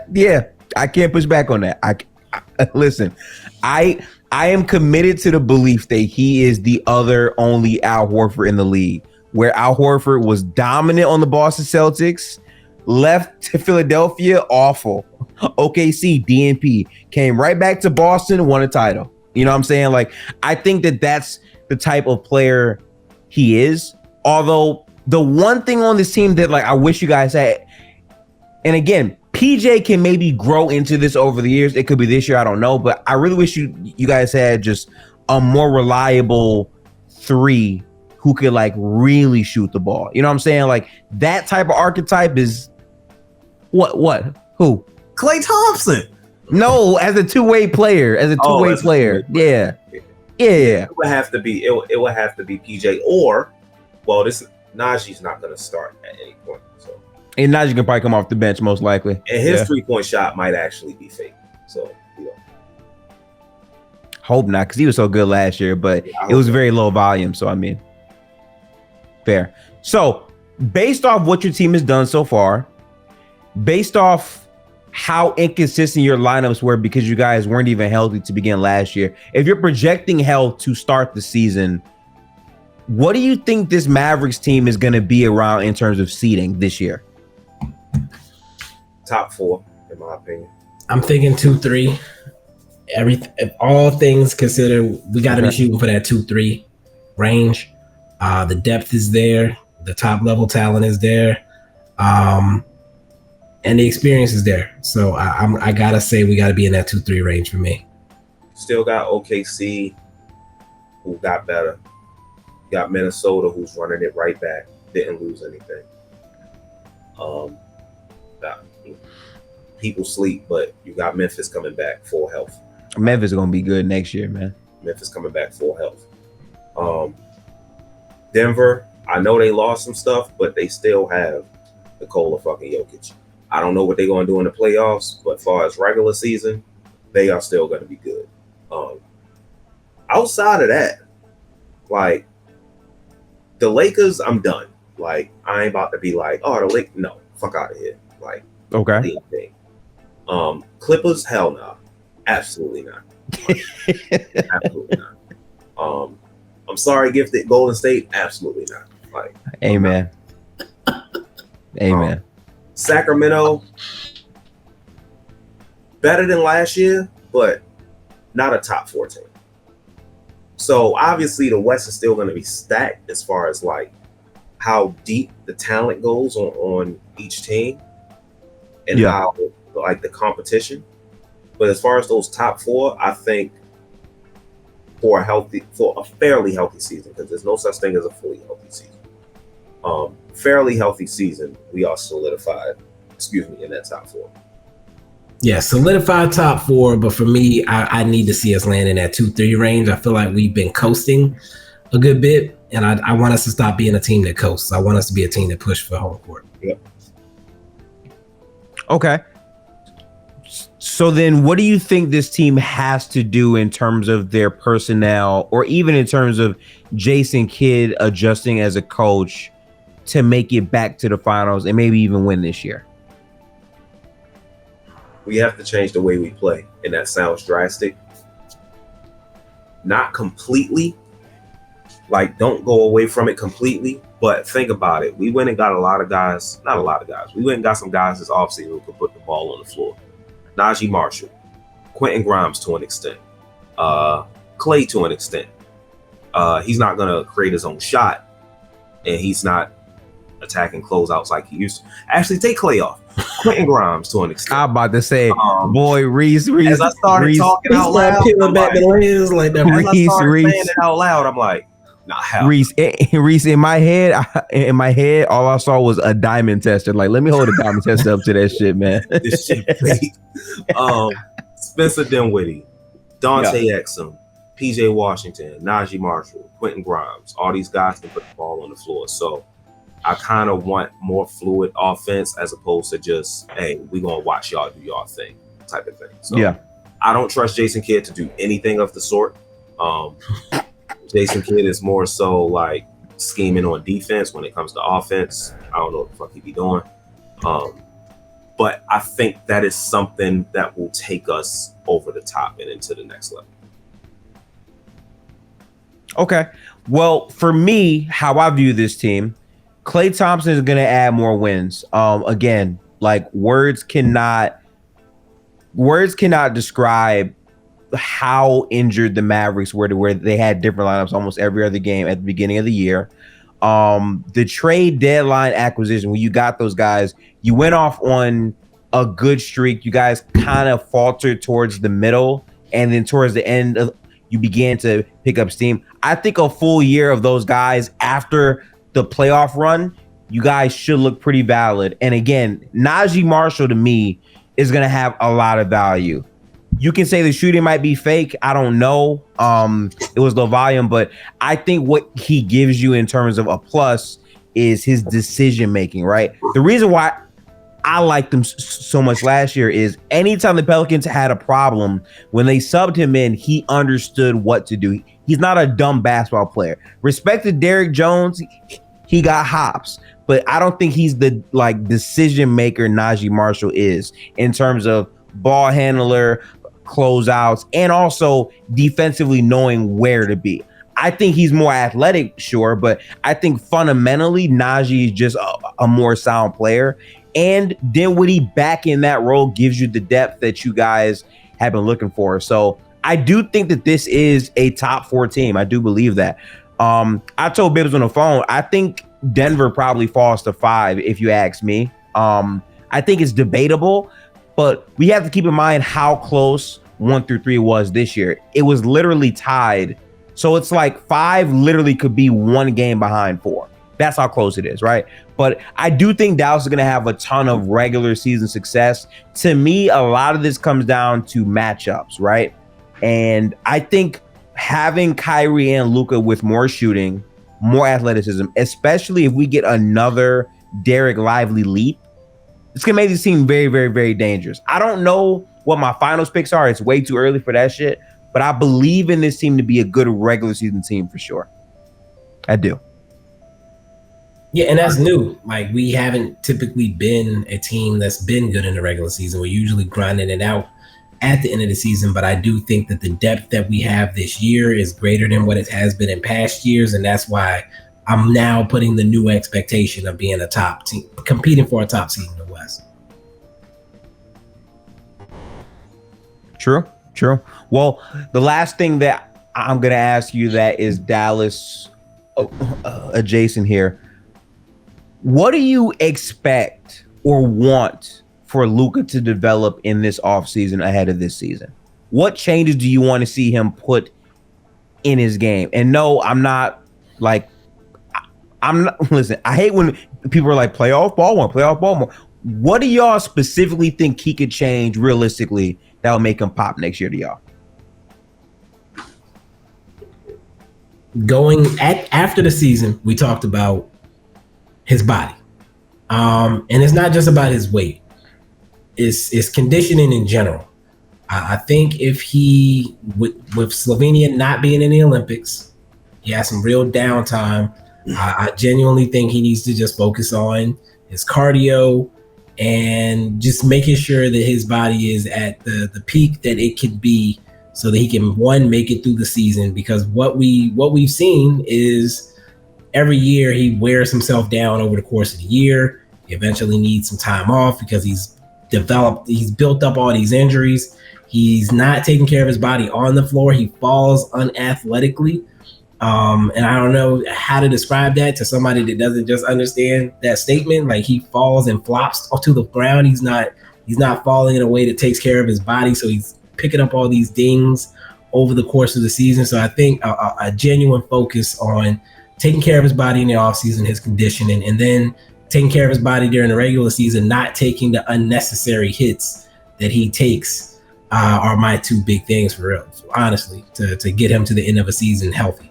I can't push back on that. I listen. I am committed to the belief that he is the other only Al Horford in the league, where Al Horford was dominant on the Boston Celtics, left to Philadelphia, awful. OKC, DNP, came right back to Boston, won a title. You know what I'm saying? Like, I think that that's the type of player he is. Although the one thing on this team that, like, I wish you guys had, and again, PJ can maybe grow into this over the years. It could be this year, I don't know. But I really wish you guys had just a more reliable three who could, like, really shoot the ball. You know what I'm saying? Like, that type of archetype is what? Who? Klay Thompson. No, as a two-way player. Yeah. It would have to be PJ or, well, Najee's not going to start at any point. So, and Najee can probably come off the bench most likely. And his 3-point shot might actually be fake. So, hope not, because he was so good last year, but it was very low volume. So, I mean, fair. So, based off what your team has done so far, based off how inconsistent your lineups were because you guys weren't even healthy to begin last year, if you're projecting health to start the season, what do you think this Mavericks team is going to be around in terms of seeding this year? Top 4, in my opinion. I'm thinking 2-3. All things considered, we got to be shooting for that 2-3 range. The depth is there. The top level talent is there. And the experience is there. So I gotta say we gotta be in that 2-3 range for me. Still got OKC, who got better. Got Minnesota, who's running it right back. Didn't lose anything. People sleep, but you got Memphis coming back full health. Memphis is gonna be good next year, man. Memphis coming back full health. Denver, I know they lost some stuff, but they still have Nikola fucking Jokic. I don't know what they're going to do in the playoffs, but as far as regular season, they are still going to be good. Outside of that, like, the Lakers, I'm done. Like, I ain't about to be like, oh, the Lakers, no, fuck out of here. Like, okay. Clippers, hell no. Absolutely not. Absolutely not. I'm sorry, gifted Golden State, absolutely not. Like, amen. Amen. Sacramento, better than last year, but not a top 4 team. So obviously the West is still going to be stacked as far as like how deep the talent goes on each team and how like the competition. But as far as those top 4, I think for a fairly healthy season, because there's no such thing as a fully healthy season. Fairly healthy season, we are solidified, in that top 4. Yeah, solidified top 4, but for me, I need to see us land in that 2-3 range. I feel like we've been coasting a good bit, and I want us to stop being a team that coasts. I want us to be a team that push for home court. Yep. Okay. So then what do you think this team has to do in terms of their personnel, or even in terms of Jason Kidd adjusting as a coach to make it back to the finals and maybe even win this year? We have to change the way we play, and that sounds drastic. Not completely, like don't go away from it completely, but think about it. We went and got a lot of guys, not a lot of guys. We went and got some guys this offseason who could put the ball on the floor. Najee Marshall, Quentin Grimes to an extent, Klay to an extent. He's not gonna create his own shot, and he's not attacking closeouts like he used to. Actually, take Klay off. Quentin Grimes to an extent. I'm about to say, boy, Reese. As I started talking out loud, peeling back the layers like that. As I started saying it out loud, I'm like, nah, hell. Reese, in my head, all I saw was a diamond tester. Like, let me hold a diamond tester up to that shit, man. This shit fake. Spencer Dinwiddie, Dante Exum, PJ Washington, Najee Marshall, Quentin Grimes. All these guys can put the ball on the floor. So I kind of want more fluid offense as opposed to just, hey, we gonna watch y'all do y'all thing type of thing. So yeah, I don't trust Jason Kidd to do anything of the sort. Jason Kidd is more so like scheming on defense. When it comes to offense, I don't know what the fuck he be doing. But I think that is something that will take us over the top and into the next level. Okay. Well, for me, how I view this team, Klay Thompson is going to add more wins. Again, like words cannot describe how injured the Mavericks were to where they had different lineups almost every other game at the beginning of the year. The trade deadline acquisition, when you got those guys, you went off on a good streak. You guys kind of faltered towards the middle, and then towards the end, you began to pick up steam. I think a full year of those guys after the playoff run, you guys should look pretty valid. And again, Najee Marshall to me is going to have a lot of value. You can say the shooting might be fake. I don't know. It was low volume, but I think what he gives you in terms of a plus is his decision making, right? The reason why I liked him so much last year is anytime the Pelicans had a problem, when they subbed him in, he understood what to do. He's not a dumb basketball player. Respect to Derrick Jones, he got hops, but I don't think he's the like decision maker Najee Marshall is in terms of ball handler, closeouts, and also defensively knowing where to be. I think he's more athletic, sure, but I think fundamentally Najee is just a more sound player. And Dinwiddie back in that role gives you the depth that you guys have been looking for. So I do think that this is a top 4 team. I do believe that. I told Bibbs on the phone, I think Denver probably falls to 5 if you ask me. I think it's debatable, but we have to keep in mind how close 1 through 3 was this year. It was literally tied. So it's like 5 literally could be 1 game behind 4. That's how close it is, right? But I do think Dallas is going to have a ton of regular season success. To me, a lot of this comes down to matchups, right? And I think having Kyrie and Luka with more shooting, more athleticism, especially if we get another Derrick Lively leap, it's going to make this team very, very, very dangerous. I don't know what my finals picks are. It's way too early for that shit. But I believe in this team to be a good regular season team for sure. I do. Yeah, and that's new. Like, we haven't typically been a team that's been good in the regular season. We're usually grinding it out at the end of the season, but I do think that the depth that we have this year is greater than what it has been in past years, and that's why I'm now putting the new expectation of being a top team, competing for a top seed in the West. True. Well, the last thing that I'm going to ask you that is Dallas adjacent here. What do you expect or want for Luka to develop in this offseason ahead of this season? What changes do you want to see him put in his game? And no, I'm not. Listen, I hate when people are like, playoff ball more. What do y'all specifically think he could change realistically that will make him pop next year to y'all? After the season, we talked about his body. And it's not just about his weight. is conditioning in general. I think if he, with Slovenia not being in the Olympics, he has some real downtime. I genuinely think he needs to just focus on his cardio and just making sure that his body is at the peak that it can be, so that he can, one, make it through the season. Because what we've seen is every year he wears himself down over the course of the year. He eventually needs some time off because he's built up all these injuries. He's not taking care of his body on the floor. He falls unathletically. And I don't know how to describe that to somebody that doesn't just understand that statement. Like, he falls and flops to the ground. He's not falling in a way that takes care of his body. So he's picking up all these dings over the course of the season. So I think a genuine focus on taking care of his body in the offseason, his conditioning, and then taking care of his body during the regular season, not taking the unnecessary hits that he takes are my two big things for real, honestly, to get him to the end of a season healthy.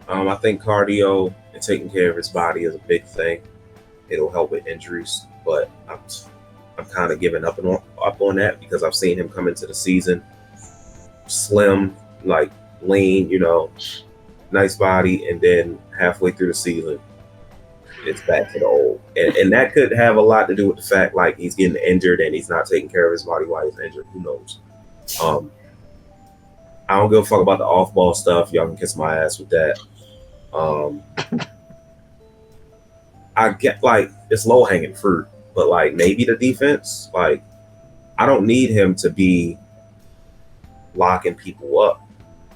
I think cardio and taking care of his body is a big thing. It'll help with injuries, but I'm kind of giving up on that because I've seen him come into the season slim, like lean, nice body, and then halfway through the season, it's back to the old. And that could have a lot to do with the fact, like, he's getting injured and he's not taking care of his body while he's injured. Who knows? I don't give a fuck about the off-ball stuff. Y'all can kiss my ass with that. I get, like, it's low-hanging fruit, but, like, maybe the defense, like, I don't need him to be locking people up,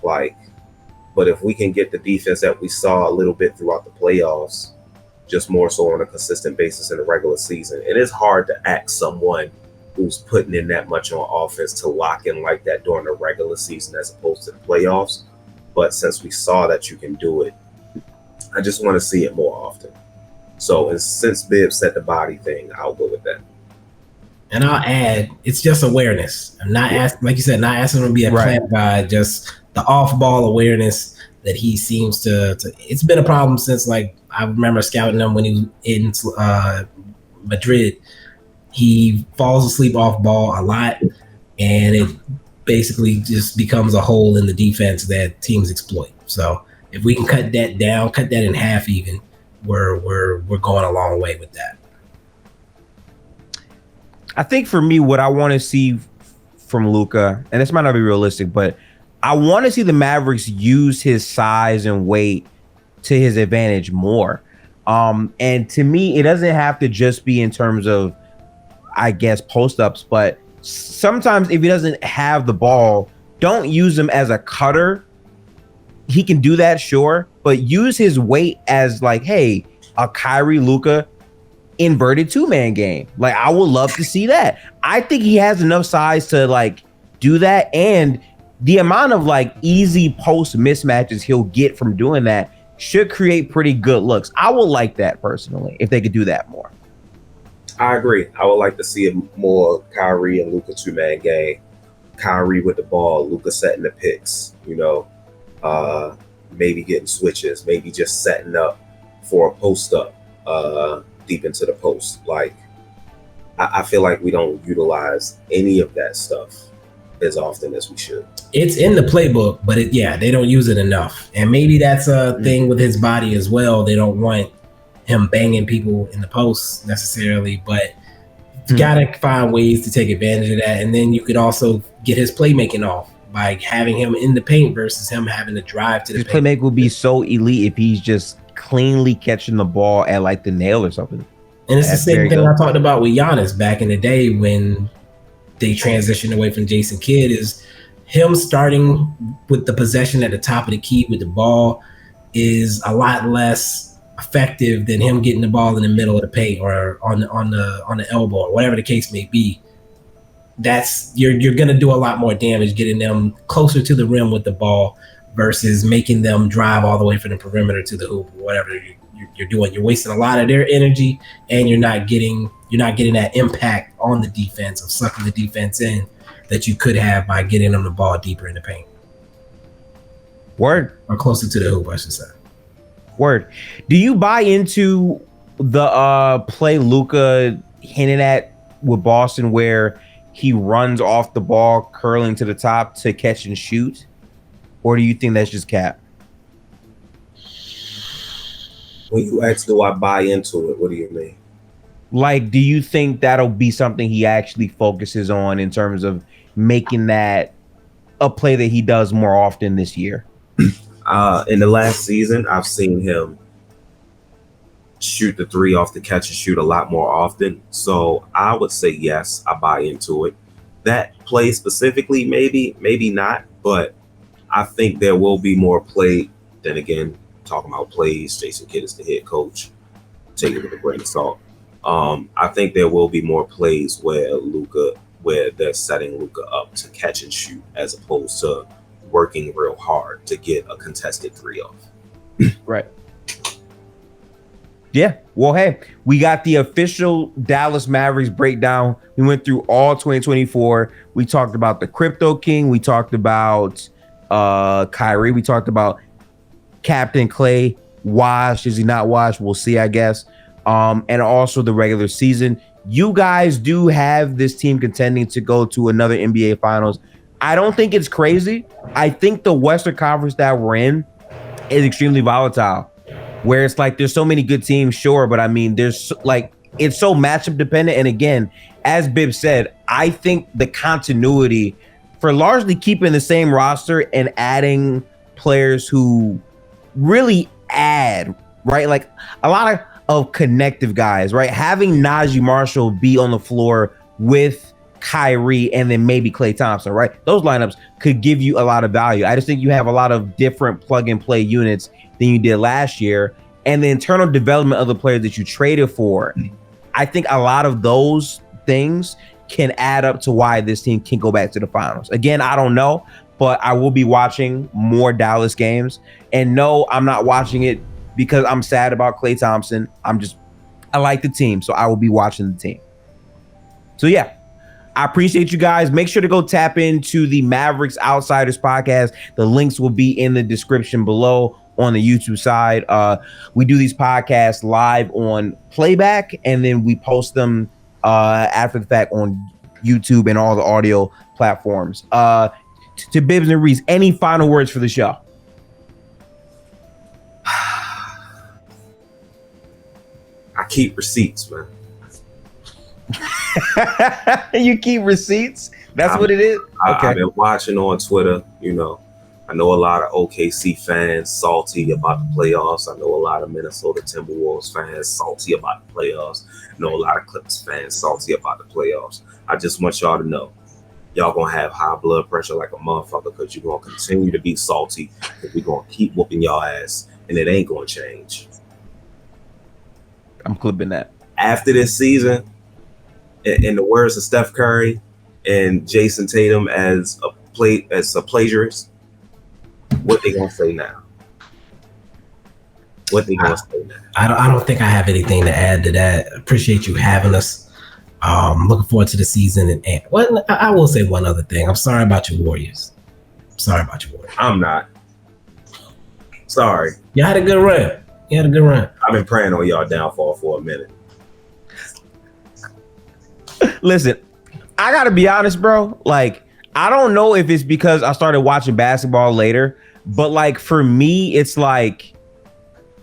like, but if we can get the defense that we saw a little bit throughout the playoffs, just more so on a consistent basis in the regular season, and it's hard to ask someone who's putting in that much on offense to lock in like that during the regular season as opposed to the playoffs. But since we saw that you can do it, I just want to see it more often. So, and since Bibb said the body thing, I'll go with that. And I'll add, it's just awareness. I'm not asking, like you said, not asking him to be a clamp guy, just the off-ball awareness that he seems to. It's been a problem since, like, I remember scouting him when he was in Madrid. He falls asleep off ball a lot, and it basically just becomes a hole in the defense that teams exploit. So if we can cut that down, cut that in half even, we're going a long way with that. I think for me, what I want to see from Luka, and this might not be realistic, but I want to see the Mavericks use his size and weight to his advantage more. And to me, it doesn't have to just be in terms of, I guess, post-ups, but sometimes if he doesn't have the ball, don't use him as a cutter. He can do that, sure, but use his weight as, like, hey, a Kyrie, Luka inverted two-man game. Like, I would love to see that. I think he has enough size to, like, do that, and the amount of, like, easy post mismatches he'll get from doing that should create pretty good looks. I would like that personally if they could do that more. I agree. I would like to see a more Kyrie and Luka two-man game. Kyrie with the ball, Luka setting the picks, maybe getting switches, maybe just setting up for a post-up deep into the post. Like, I feel like we don't utilize any of that stuff as often as we should. It's in the playbook, but they don't use it enough. And maybe that's a thing with his body as well. They don't want him banging people in the post necessarily, but you gotta find ways to take advantage of that. And then you could also get his playmaking off by having him in the paint versus him having to drive to the paint. His playmaking would be so elite if he's just cleanly catching the ball at, like, the nail or something. And it's the same thing I talked about with Giannis back in the day when they transitioned away from Jason Kidd, is him starting with the possession at the top of the key with the ball is a lot less effective than him getting the ball in the middle of the paint or on the elbow or whatever the case may be. That's you're gonna do a lot more damage getting them closer to the rim with the ball versus making them drive all the way from the perimeter to the hoop or whatever you're doing. You're wasting a lot of their energy, and you're not getting that impact on the defense of sucking the defense in that you could have by getting them the ball deeper in the paint. Word. Or closer to the hoop, I should say. Word. Do you buy into the play Luka hinted at with Boston where he runs off the ball, curling to the top to catch and shoot? Or do you think that's just cap? When you ask, do I buy into it? What do you mean? Like, do you think that'll be something he actually focuses on in terms of making that a play that he does more often this year? In the last season, I've seen him shoot the three off the catch and shoot a lot more often. So I would say yes, I buy into it. That play specifically, maybe not, but I think there will be more play. Then again, talking about plays, Jason Kidd is the head coach. Take it with a grain of salt. I think there will be more plays where they're setting Luka up to catch and shoot as opposed to working real hard to get a contested three off. Right. Yeah. Well, hey, we got the official Dallas Mavericks breakdown. We went through all 2024. We talked about the Crypto King. We talked about Kyrie. We talked about Captain Klay. Washed? Is he not washed? We'll see, I guess. And also the regular season. You guys do have this team contending to go to another NBA Finals. I don't think it's crazy. I think the Western Conference that we're in is extremely volatile, where it's like there's so many good teams, sure, but I mean, there's like it's so matchup dependent. And again, as Bibb said, I think the continuity for largely keeping the same roster and adding players who really add, right? Like a lot of connective guys, right? Having Najee Marshall be on the floor with Kyrie and then maybe Klay Thompson, right? Those lineups could give you a lot of value. I just think you have a lot of different plug and play units than you did last year. And the internal development of the players that you traded for, I think a lot of those things can add up to why this team can go back to the finals. Again, I don't know, but I will be watching more Dallas games. And no, I'm not watching it because I'm sad about Klay Thompson. I like the team, so I will be watching the team. So yeah, I appreciate you guys. Make sure to go tap into the Mavericks Outsiders podcast. The links will be in the description below on the YouTube side. We do these podcasts live on playback, and then we post them after the fact on YouTube and all the audio platforms. To Bibbs and Reese, any final words for the show? I keep receipts, man. You keep receipts? That's what it is? Okay. I've been watching on Twitter, you know. I know a lot of OKC fans salty about the playoffs. I know a lot of Minnesota Timberwolves fans salty about the playoffs. I know a lot of Clippers fans salty about the playoffs. I just want y'all to know, y'all gonna have high blood pressure like a motherfucker because you're gonna continue to be salty and we're gonna keep whooping y'all ass and it ain't gonna change. I'm clipping that. After this season, in the words of Steph Curry and Jason Tatum as a plagiarist, what they gonna say now? What they gonna say now? I don't think I have anything to add to that. Appreciate you having us. Looking forward to the season. And well, I will say one other thing. I'm sorry about your Warriors. I'm not. Sorry. You had a good run. I've been praying on y'all downfall for a minute. Listen, I gotta be honest, bro. Like, I don't know if it's because I started watching basketball later, but like for me, it's like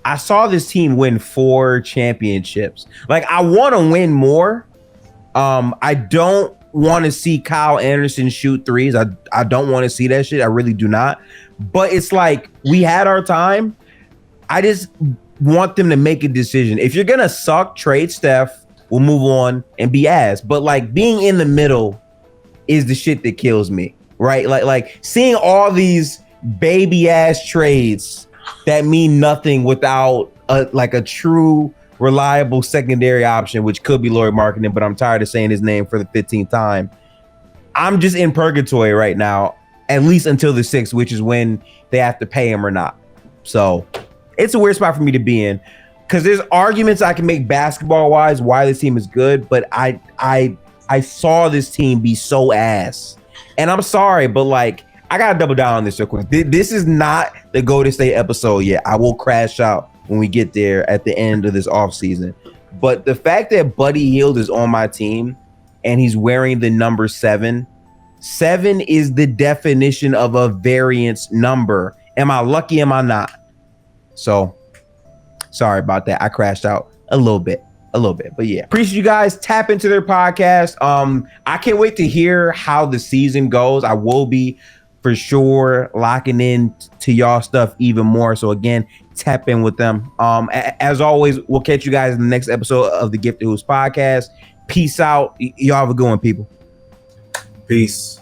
I saw this team win 4 championships. Like, I want to win more. I don't want to see Kyle Anderson shoot threes. I don't want to see that shit. I really do not. But it's like we had our time. I just want them to make a decision. If you're gonna suck, trade Steph. We'll move on and be ass. But like being in the middle is the shit that kills me, right? Like seeing all these baby ass trades that mean nothing without a true reliable secondary option, which could be Lauri Markkanen, but I'm tired of saying his name for the 15th time. I'm just in purgatory right now, at least until the 6th, which is when they have to pay him or not. So it's a weird spot for me to be in because there's arguments I can make basketball wise why this team is good, but I saw this team be so ass, and I'm sorry, but like I gotta double down on this real quick. This is not the Golden State episode yet. I will crash out when we get there at the end of this offseason. But the fact that Buddy Hield is on my team and he's wearing the number 7. 7 is the definition of a variance number. Am I lucky? Am I not? So sorry about that. I crashed out a little bit, but yeah, appreciate you guys. Tap into their podcast. I can't wait to hear how the season goes. I will be for sure locking in to y'all stuff even more. So again, tap in with them. As always, we'll catch you guys in the next episode of the Gifted Hoops podcast. Peace out. Y'all have a good one, people. Peace.